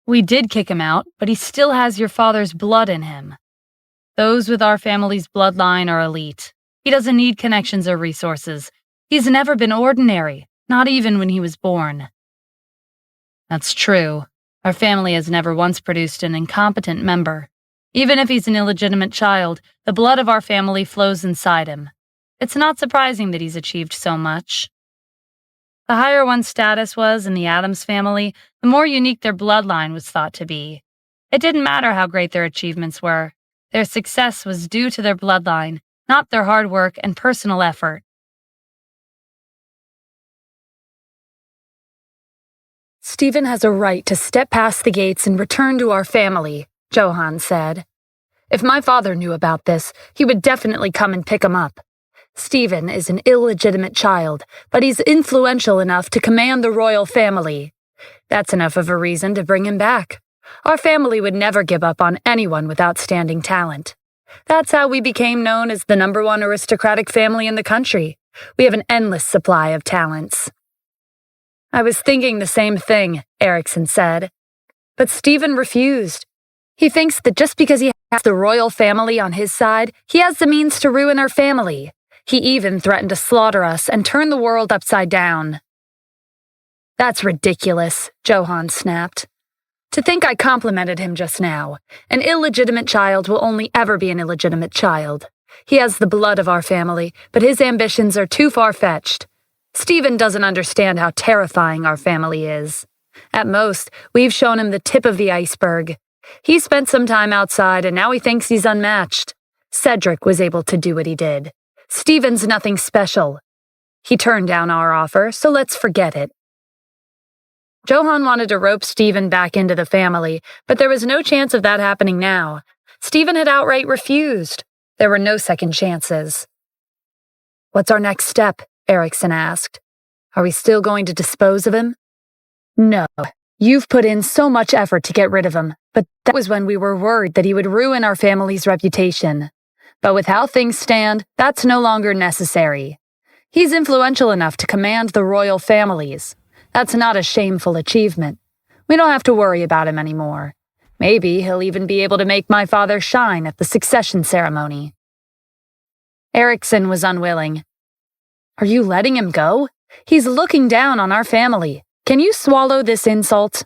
We did kick him out, but he still has your father's blood in him. Those with our family's bloodline are elite. He doesn't need connections or resources. He's never been ordinary, not even when he was born. That's true. Our family has never once produced an incompetent member. Even if he's an illegitimate child, the blood of our family flows inside him. It's not surprising that he's achieved so much. The higher one's status was in the Addams family, the more unique their bloodline was thought to be. It didn't matter how great their achievements were. Their success was due to their bloodline, not their hard work and personal effort. Stephen has a right to step past the gates and return to our family, Johann said. If my father knew about this, he would definitely come and pick him up. Stephen is an illegitimate child, but he's influential enough to command the royal family. That's enough of a reason to bring him back. Our family would never give up on anyone with outstanding talent. That's how we became known as the #1 aristocratic family in the country. We have an endless supply of talents. I was thinking the same thing, Erickson said. But Stephen refused. He thinks that just because he has the royal family on his side, he has the means to ruin our family. He even threatened to slaughter us and turn the world upside down. That's ridiculous, Johann snapped. To think I complimented him just now. An illegitimate child will only ever be an illegitimate child. He has the blood of our family, but his ambitions are too far-fetched. Stephen doesn't understand how terrifying our family is. At most, we've shown him the tip of the iceberg. He spent some time outside and now he thinks he's unmatched. Cedric was able to do what he did. Stephen's nothing special. He turned down our offer, so let's forget it. Johann wanted to rope Stephen back into the family, but there was no chance of that happening now. Stephen had outright refused. There were no second chances. What's our next step? Erickson asked. Are we still going to dispose of him? No. You've put in so much effort to get rid of him, but that was when we were worried that he would ruin our family's reputation. But with how things stand, that's no longer necessary. He's influential enough to command the royal families. That's not a shameful achievement. We don't have to worry about him anymore. Maybe he'll even be able to make my father shine at the succession ceremony. Erickson was unwilling. Are you letting him go? He's looking down on our family. Can you swallow this insult?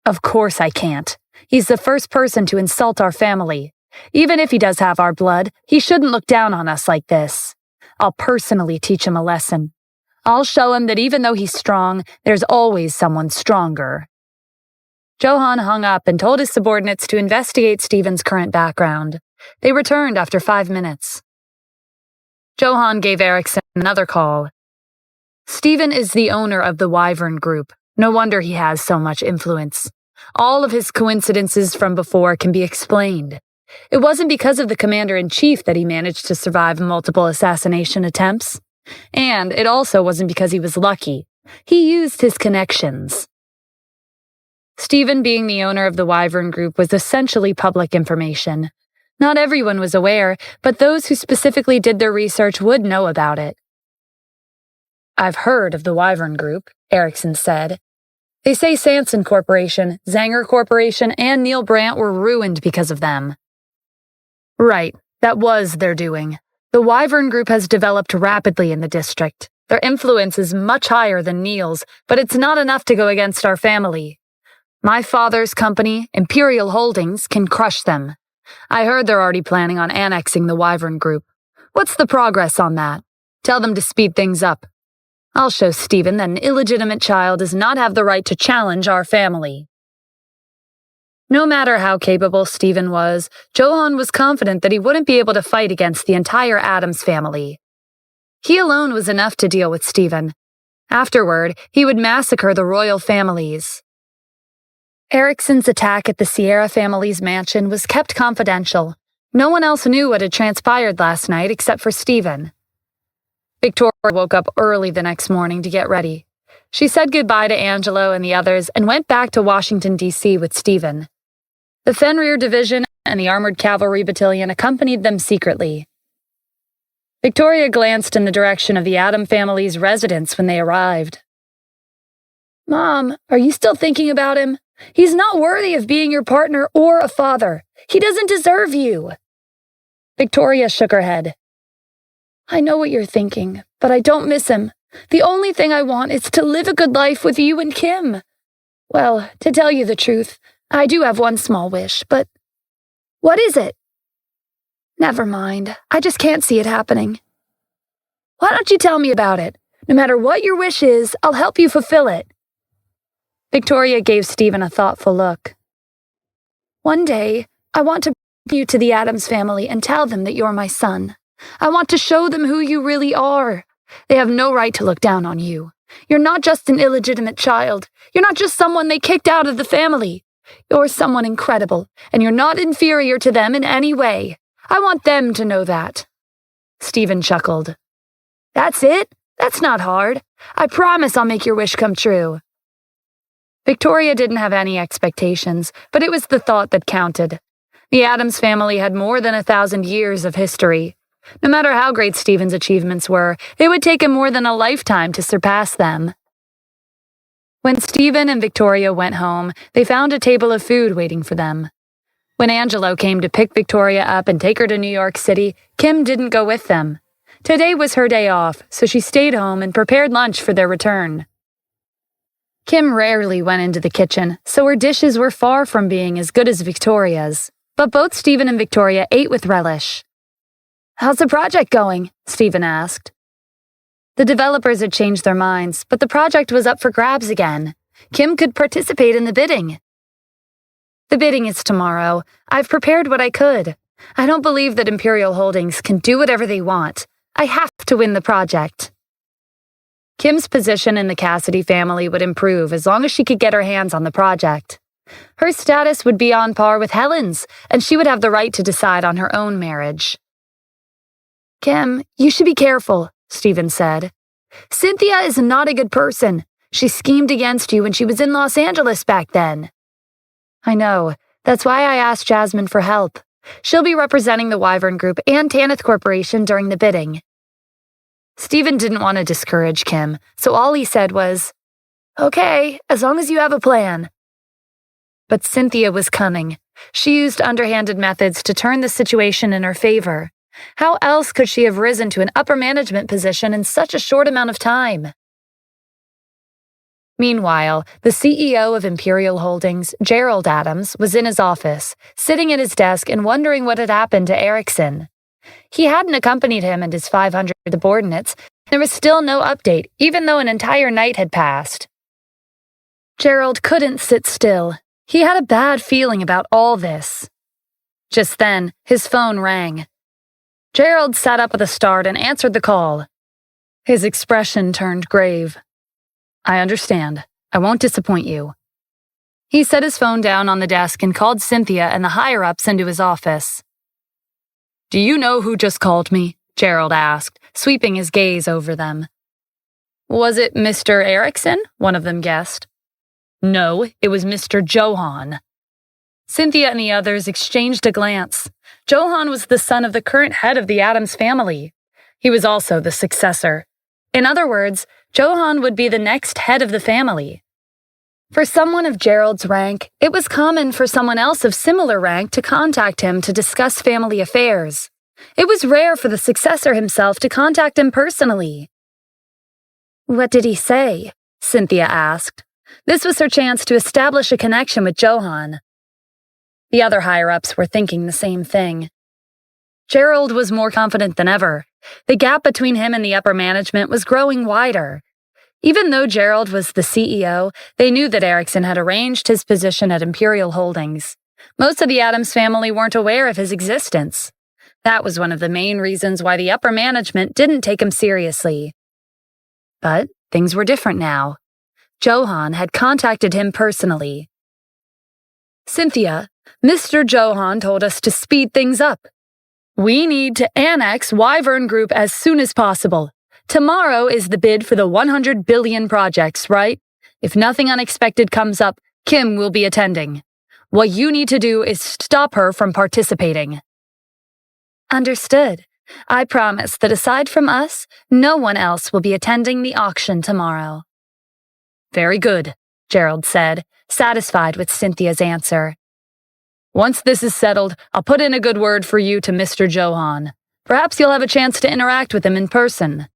Of course I can't. He's the first person to insult our family. Even if he does have our blood, he shouldn't look down on us like this. I'll personally teach him a lesson. I'll show him that even though he's strong, there's always someone stronger. Johann hung up and told his subordinates to investigate Stephen's current background. They returned after 5 minutes. Johann gave Eriksson another call. Stephen is the owner of the Wyvern Group. No wonder he has so much influence. All of his coincidences from before can be explained. It wasn't because of the commander-in-chief that he managed to survive multiple assassination attempts. And it also wasn't because he was lucky. He used his connections. Stephen being the owner of the Wyvern Group was essentially public information. Not everyone was aware, but those who specifically did their research would know about it. I've heard of the Wyvern Group, Eriksson said. They say Sanson Corporation, Zanger Corporation, and Neil Brandt were ruined because of them. Right, that was their doing. The Wyvern Group has developed rapidly in the district. Their influence is much higher than Neil's, but it's not enough to go against our family. My father's company, Imperial Holdings, can crush them. I heard they're already planning on annexing the Wyvern Group. What's the progress on that? Tell them to speed things up. I'll show Stephen that an illegitimate child does not have the right to challenge our family. No matter how capable Stephen was, Johann was confident that he wouldn't be able to fight against the entire Addams family. He alone was enough to deal with Stephen. Afterward, he would massacre the royal families. Eriksson's attack at the Sierra family's mansion was kept confidential. No one else knew what had transpired last night except for Stephen. Victoria woke up early the next morning to get ready. She said goodbye to Angelo and the others and went back to Washington, D.C. with Stephen. The Fenrir Division and the Armored Cavalry Battalion accompanied them secretly. Victoria glanced in the direction of the Adam family's residence when they arrived. Mom, are you still thinking about him? He's not worthy of being your partner or a father. He doesn't deserve you. Victoria shook her head. I know what you're thinking, but I don't miss him. The only thing I want is to live a good life with you and Kim. Well, to tell you the truth, I do have one small wish, but... What is it? Never mind. I just can't see it happening. Why don't you tell me about it? No matter what your wish is, I'll help you fulfill it. Victoria gave Stephen a thoughtful look. One day, I want to bring you to the Addams family and tell them that you're my son. I want to show them who you really are. They have no right to look down on you. You're not just an illegitimate child. You're not just someone they kicked out of the family. You're someone incredible, and you're not inferior to them in any way. I want them to know that. Stephen chuckled. That's it? That's not hard. I promise I'll make your wish come true. Victoria didn't have any expectations, but it was the thought that counted. The Addams family had more than 1,000 years of history. No matter how great Stephen's achievements were, it would take him more than a lifetime to surpass them. When Stephen and Victoria went home, they found a table of food waiting for them. When Angelo came to pick Victoria up and take her to New York City, Kim didn't go with them. Today was her day off, so she stayed home and prepared lunch for their return. Kim rarely went into the kitchen, so her dishes were far from being as good as Victoria's, but both Stephen and Victoria ate with relish. How's the project going? Stephen asked. The developers had changed their minds, but the project was up for grabs again. Kim could participate in the bidding. The bidding is tomorrow. I've prepared what I could. I don't believe that Imperial Holdings can do whatever they want. I have to win the project. Kim's position in the Cassidy family would improve as long as she could get her hands on the project. Her status would be on par with Helen's, and she would have the right to decide on her own marriage. Kim, you should be careful, Stephen said. Cynthia is not a good person. She schemed against you when she was in Los Angeles back then. I know. That's why I asked Jasmine for help. She'll be representing the Wyvern Group and Tanith Corporation during the bidding. Stephen didn't want to discourage Kim, so all he said was, Okay, as long as you have a plan. But Cynthia was cunning. She used underhanded methods to turn the situation in her favor. How else could she have risen to an upper management position in such a short amount of time? Meanwhile, the CEO of Imperial Holdings, Gerald Adams, was in his office, sitting at his desk and wondering what had happened to Erickson. He hadn't accompanied him and his 500 subordinates. There was still no update, even though an entire night had passed. Gerald couldn't sit still. He had a bad feeling about all this. Just then, his phone rang. Gerald sat up with a start and answered the call. His expression turned grave. "I understand. I won't disappoint you." He set his phone down on the desk and called Cynthia and the higher-ups into his office. "Do you know who just called me?" Gerald asked, sweeping his gaze over them. "Was it Mr. Erickson?" one of them guessed. "No, it was Mr. Johann." Cynthia and the others exchanged a glance. Johann was the son of the current head of the Adams family. He was also the successor. In other words, Johann would be the next head of the family. For someone of Gerald's rank, it was common for someone else of similar rank to contact him to discuss family affairs. It was rare for the successor himself to contact him personally. "What did he say?" Cynthia asked. This was her chance to establish a connection with Johann. The other higher-ups were thinking the same thing. Gerald was more confident than ever. The gap between him and the upper management was growing wider. Even though Gerald was the CEO, they knew that Erickson had arranged his position at Imperial Holdings. Most of the Adams family weren't aware of his existence. That was one of the main reasons why the upper management didn't take him seriously. But things were different now. Johann had contacted him personally. "Cynthia, Mr. Johann told us to speed things up. We need to annex Wyvern Group as soon as possible. Tomorrow is the bid for the 100 billion projects, right? If nothing unexpected comes up, Kim will be attending. What you need to do is stop her from participating." "Understood. I promise that aside from us, no one else will be attending the auction tomorrow." "Very good," Gerald said, satisfied with Cynthia's answer. "Once this is settled, I'll put in a good word for you to Mr. Johann. Perhaps you'll have a chance to interact with him in person."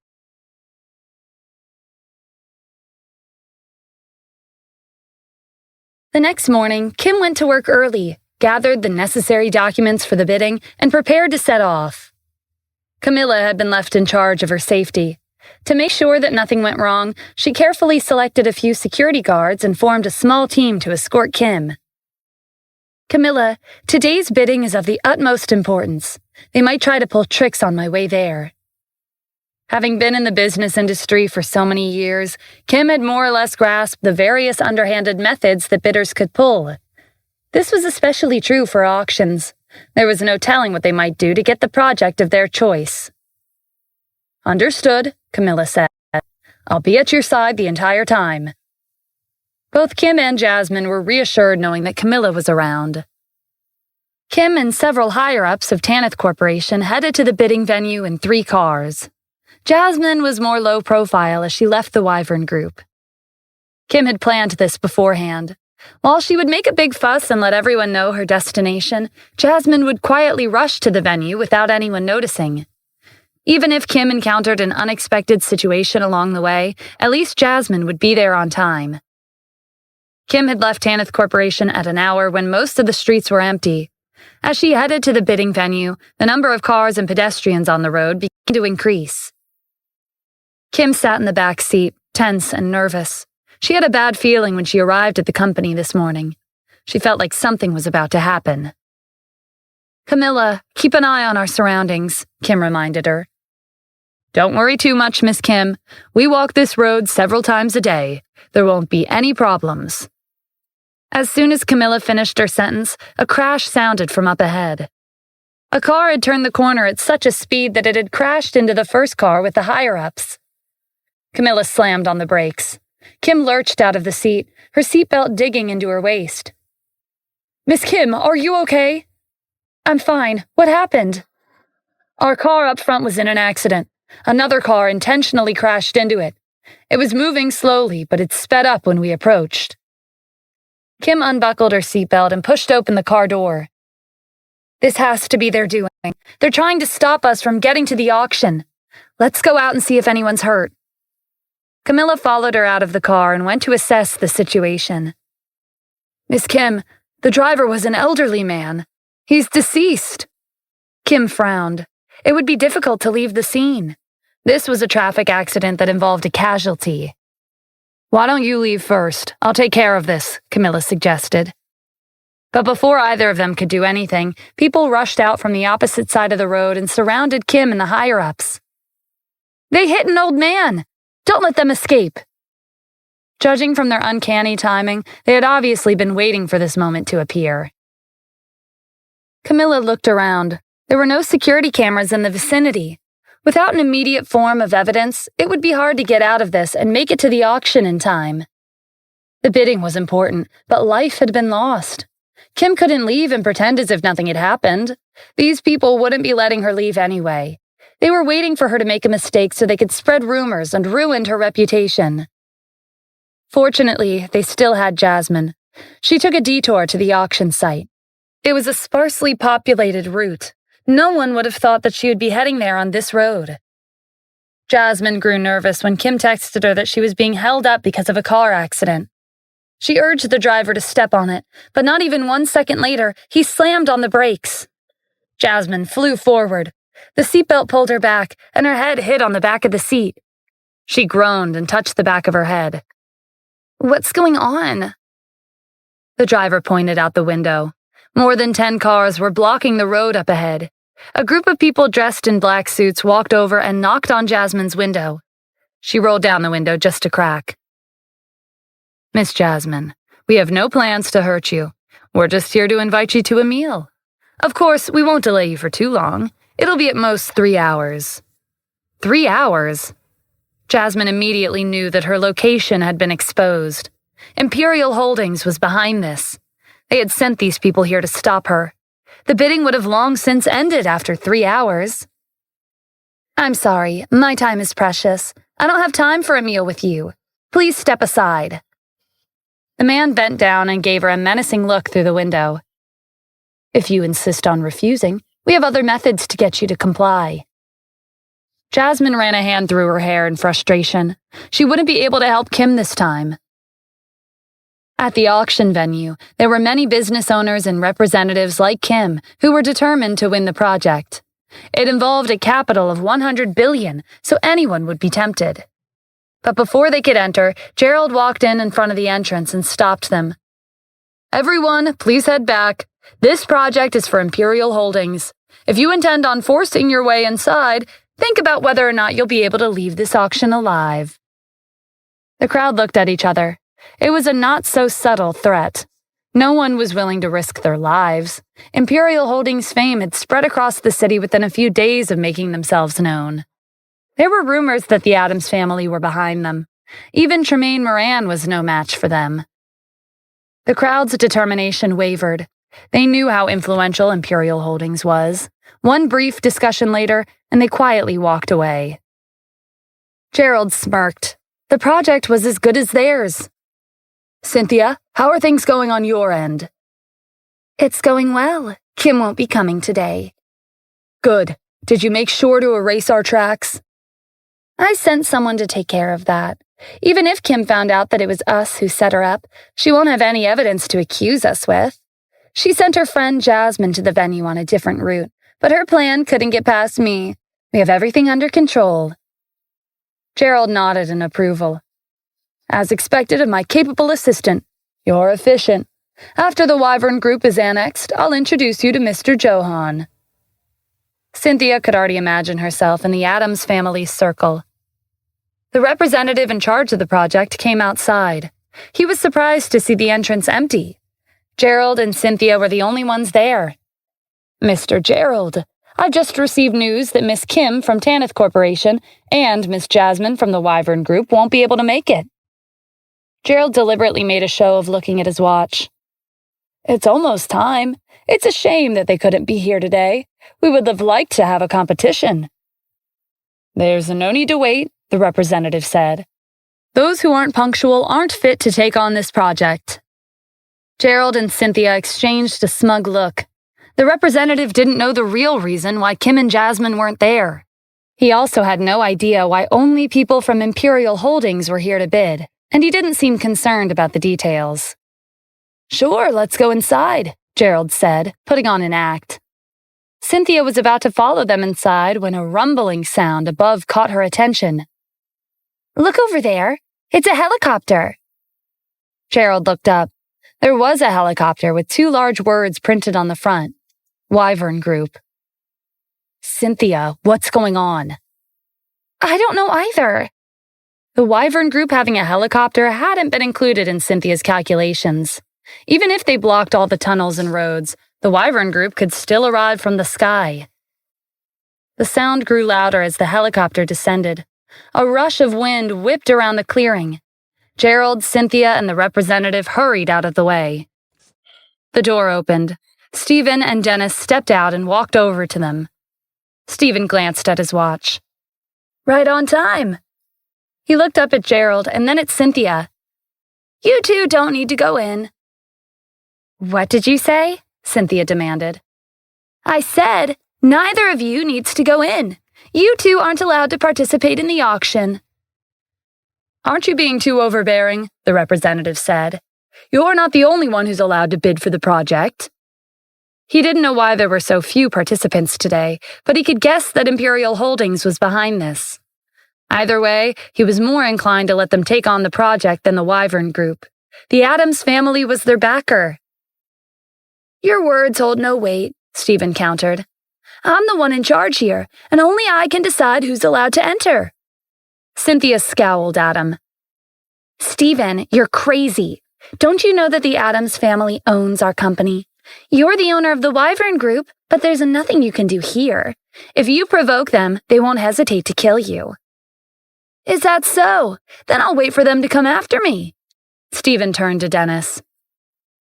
The next morning, Kim went to work early, gathered the necessary documents for the bidding, and prepared to set off. Camilla had been left in charge of her safety. To make sure that nothing went wrong, she carefully selected a few security guards and formed a small team to escort Kim. "Camilla, today's bidding is of the utmost importance. They might try to pull tricks on my way there." Having been in the business industry for so many years, Kim had more or less grasped the various underhanded methods that bidders could pull. This was especially true for auctions. There was no telling what they might do to get the project of their choice. "Understood," Camilla said. "I'll be at your side the entire time." Both Kim and Jasmine were reassured knowing that Camilla was around. Kim and several higher-ups of Tanith Corporation headed to the bidding venue in 3 cars. Jasmine was more low-profile as she left the Wyvern Group. Kim had planned this beforehand. While she would make a big fuss and let everyone know her destination, Jasmine would quietly rush to the venue without anyone noticing. Even if Kim encountered an unexpected situation along the way, at least Jasmine would be there on time. Kim had left Tanith Corporation at an hour when most of the streets were empty. As she headed to the bidding venue, the number of cars and pedestrians on the road began to increase. Kim sat in the back seat, tense and nervous. She had a bad feeling when she arrived at the company this morning. She felt like something was about to happen. "Camilla, keep an eye on our surroundings," Kim reminded her. "Don't worry too much, Miss Kim. We walk this road several times a day. There won't be any problems." As soon as Camilla finished her sentence, a crash sounded from up ahead. A car had turned the corner at such a speed that it had crashed into the first car with the higher-ups. Camilla slammed on the brakes. Kim lurched out of the seat, her seatbelt digging into her waist. "Miss Kim, are you okay?" "I'm fine. What happened?" "Our car up front was in an accident. Another car intentionally crashed into it. It was moving slowly, but it sped up when we approached." Kim unbuckled her seatbelt and pushed open the car door. This has to be their doing. They're trying to stop us from getting to the auction. Let's go out and see if anyone's hurt. Camilla followed her out of the car and went to assess the situation. Miss Kim, the driver was an elderly man. He's deceased. Kim frowned. It would be difficult to leave the scene. This was a traffic accident that involved a casualty. Why don't you leave first? I'll take care of this, Camilla suggested. But before either of them could do anything, people rushed out from the opposite side of the road and surrounded Kim and the higher-ups. They hit an old man! Don't let them escape! Judging from their uncanny timing, they had obviously been waiting for this moment to appear. Camilla looked around. There were no security cameras in the vicinity. Without an immediate form of evidence, it would be hard to get out of this and make it to the auction in time. The bidding was important, but life had been lost. Kim couldn't leave and pretend as if nothing had happened. These people wouldn't be letting her leave anyway. They were waiting for her to make a mistake so they could spread rumors and ruin her reputation. Fortunately, they still had Jasmine. She took a detour to the auction site. It was a sparsely populated route. No one would have thought that she would be heading there on this road. Jasmine grew nervous when Kim texted her that she was being held up because of a car accident. She urged the driver to step on it, but not even 1 second later, he slammed on the brakes. Jasmine flew forward. The seatbelt pulled her back, and her head hit on the back of the seat. She groaned and touched the back of her head. What's going on? The driver pointed out the window. More than 10 cars were blocking the road up ahead. A group of people dressed in black suits walked over and knocked on Jasmine's window. She rolled down the window just a crack. Miss Jasmine, we have no plans to hurt you. We're just here to invite you to a meal. Of course, we won't delay you for too long. It'll be at most 3 hours. 3 hours? Jasmine immediately knew that her location had been exposed. Imperial Holdings was behind this. They had sent these people here to stop her. The bidding would have long since ended after 3 hours. I'm sorry, my time is precious. I don't have time for a meal with you. Please step aside. The man bent down and gave her a menacing look through the window. If you insist on refusing, we have other methods to get you to comply. Jasmine ran a hand through her hair in frustration. She wouldn't be able to help Kim this time. At the auction venue, there were many business owners and representatives like Kim who were determined to win the project. It involved a capital of 100 billion, so anyone would be tempted. But before they could enter, Gerald walked in front of the entrance and stopped them. Everyone, please head back. This project is for Imperial Holdings. If you intend on forcing your way inside, think about whether or not you'll be able to leave this auction alive. The crowd looked at each other. It was a not-so-subtle threat. No one was willing to risk their lives. Imperial Holdings' fame had spread across the city within a few days of making themselves known. There were rumors that the Addams family were behind them. Even Tremaine Moran was no match for them. The crowd's determination wavered. They knew how influential Imperial Holdings was. One brief discussion later, and they quietly walked away. Gerald smirked. The project was as good as theirs. Cynthia, how are things going on your end? It's going well. Kim won't be coming today. Good. Did you make sure to erase our tracks? I sent someone to take care of that. Even if Kim found out that it was us who set her up, she won't have any evidence to accuse us with. She sent her friend Jasmine to the venue on a different route, but her plan couldn't get past me. We have everything under control. Gerald nodded in approval. As expected of my capable assistant, you're efficient. After the Wyvern Group is annexed, I'll introduce you to Mr. Johan. Cynthia could already imagine herself in the Addams family's circle. The representative in charge of the project came outside. He was surprised to see the entrance empty. Gerald and Cynthia were the only ones there. Mr. Gerald, I've just received news that Miss Kim from Tanith Corporation and Miss Jasmine from the Wyvern Group won't be able to make it. Gerald deliberately made a show of looking at his watch. It's almost time. It's a shame that they couldn't be here today. We would have liked to have a competition. There's no need to wait, the representative said. Those who aren't punctual aren't fit to take on this project. Gerald and Cynthia exchanged a smug look. The representative didn't know the real reason why Kim and Jasmine weren't there. He also had no idea why only people from Imperial Holdings were here to bid, and he didn't seem concerned about the details. "Sure, let's go inside," Gerald said, putting on an act. Cynthia was about to follow them inside when a rumbling sound above caught her attention. "Look over there. It's a helicopter." Gerald looked up. There was a helicopter with 2 large words printed on the front. Wyvern Group. "Cynthia, what's going on?" "I don't know either." The Wyvern Group having a helicopter hadn't been included in Cynthia's calculations. Even if they blocked all the tunnels and roads, the Wyvern Group could still arrive from the sky. The sound grew louder as the helicopter descended. A rush of wind whipped around the clearing. Gerald, Cynthia, and the representative hurried out of the way. The door opened. Stephen and Dennis stepped out and walked over to them. Stephen glanced at his watch. "Right on time." He looked up at Gerald and then at Cynthia. "You two don't need to go in." "What did you say?" Cynthia demanded. "I said, neither of you needs to go in. You two aren't allowed to participate in the auction." "Aren't you being too overbearing?" the representative said. "You're not the only one who's allowed to bid for the project." He didn't know why there were so few participants today, but he could guess that Imperial Holdings was behind this. Either way, he was more inclined to let them take on the project than the Wyvern Group. The Addams family was their backer. "Your words hold no weight," Stephen countered. "I'm the one in charge here, and only I can decide who's allowed to enter." Cynthia scowled at him. "Stephen, you're crazy. Don't you know that the Addams family owns our company? You're the owner of the Wyvern Group, but there's nothing you can do here. If you provoke them, they won't hesitate to kill you." "Is that so? Then I'll wait for them to come after me." Stephen turned to Dennis.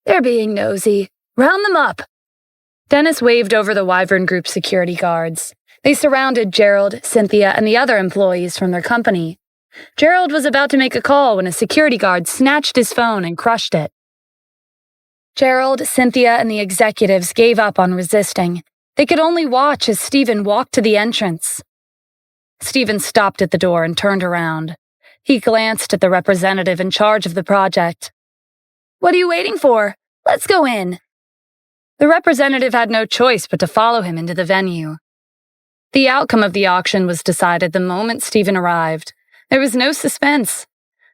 "They're being nosy. Round them up." Dennis waved over the Wyvern Group security guards. They surrounded Gerald, Cynthia, and the other employees from their company. Gerald was about to make a call when a security guard snatched his phone and crushed it. Gerald, Cynthia, and the executives gave up on resisting. They could only watch as Stephen walked to the entrance. Stephen stopped at the door and turned around. He glanced at the representative in charge of the project. "What are you waiting for? Let's go in." The representative had no choice but to follow him into the venue. The outcome of the auction was decided the moment Stephen arrived. There was no suspense.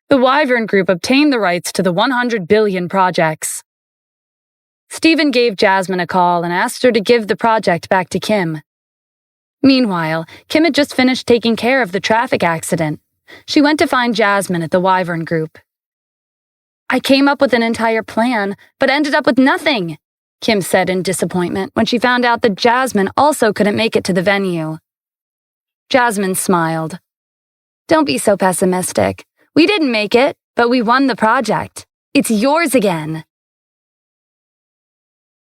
The Wyvern Group obtained the rights to the 100 billion projects. Stephen gave Jasmine a call and asked her to give the project back to Kim. Meanwhile, Kim had just finished taking care of the traffic accident. She went to find Jasmine at the Wyvern Group. "I came up with an entire plan, but ended up with nothing," Kim said in disappointment when she found out that Jasmine also couldn't make it to the venue. Jasmine smiled. "Don't be so pessimistic. We didn't make it, but we won the project. It's yours again."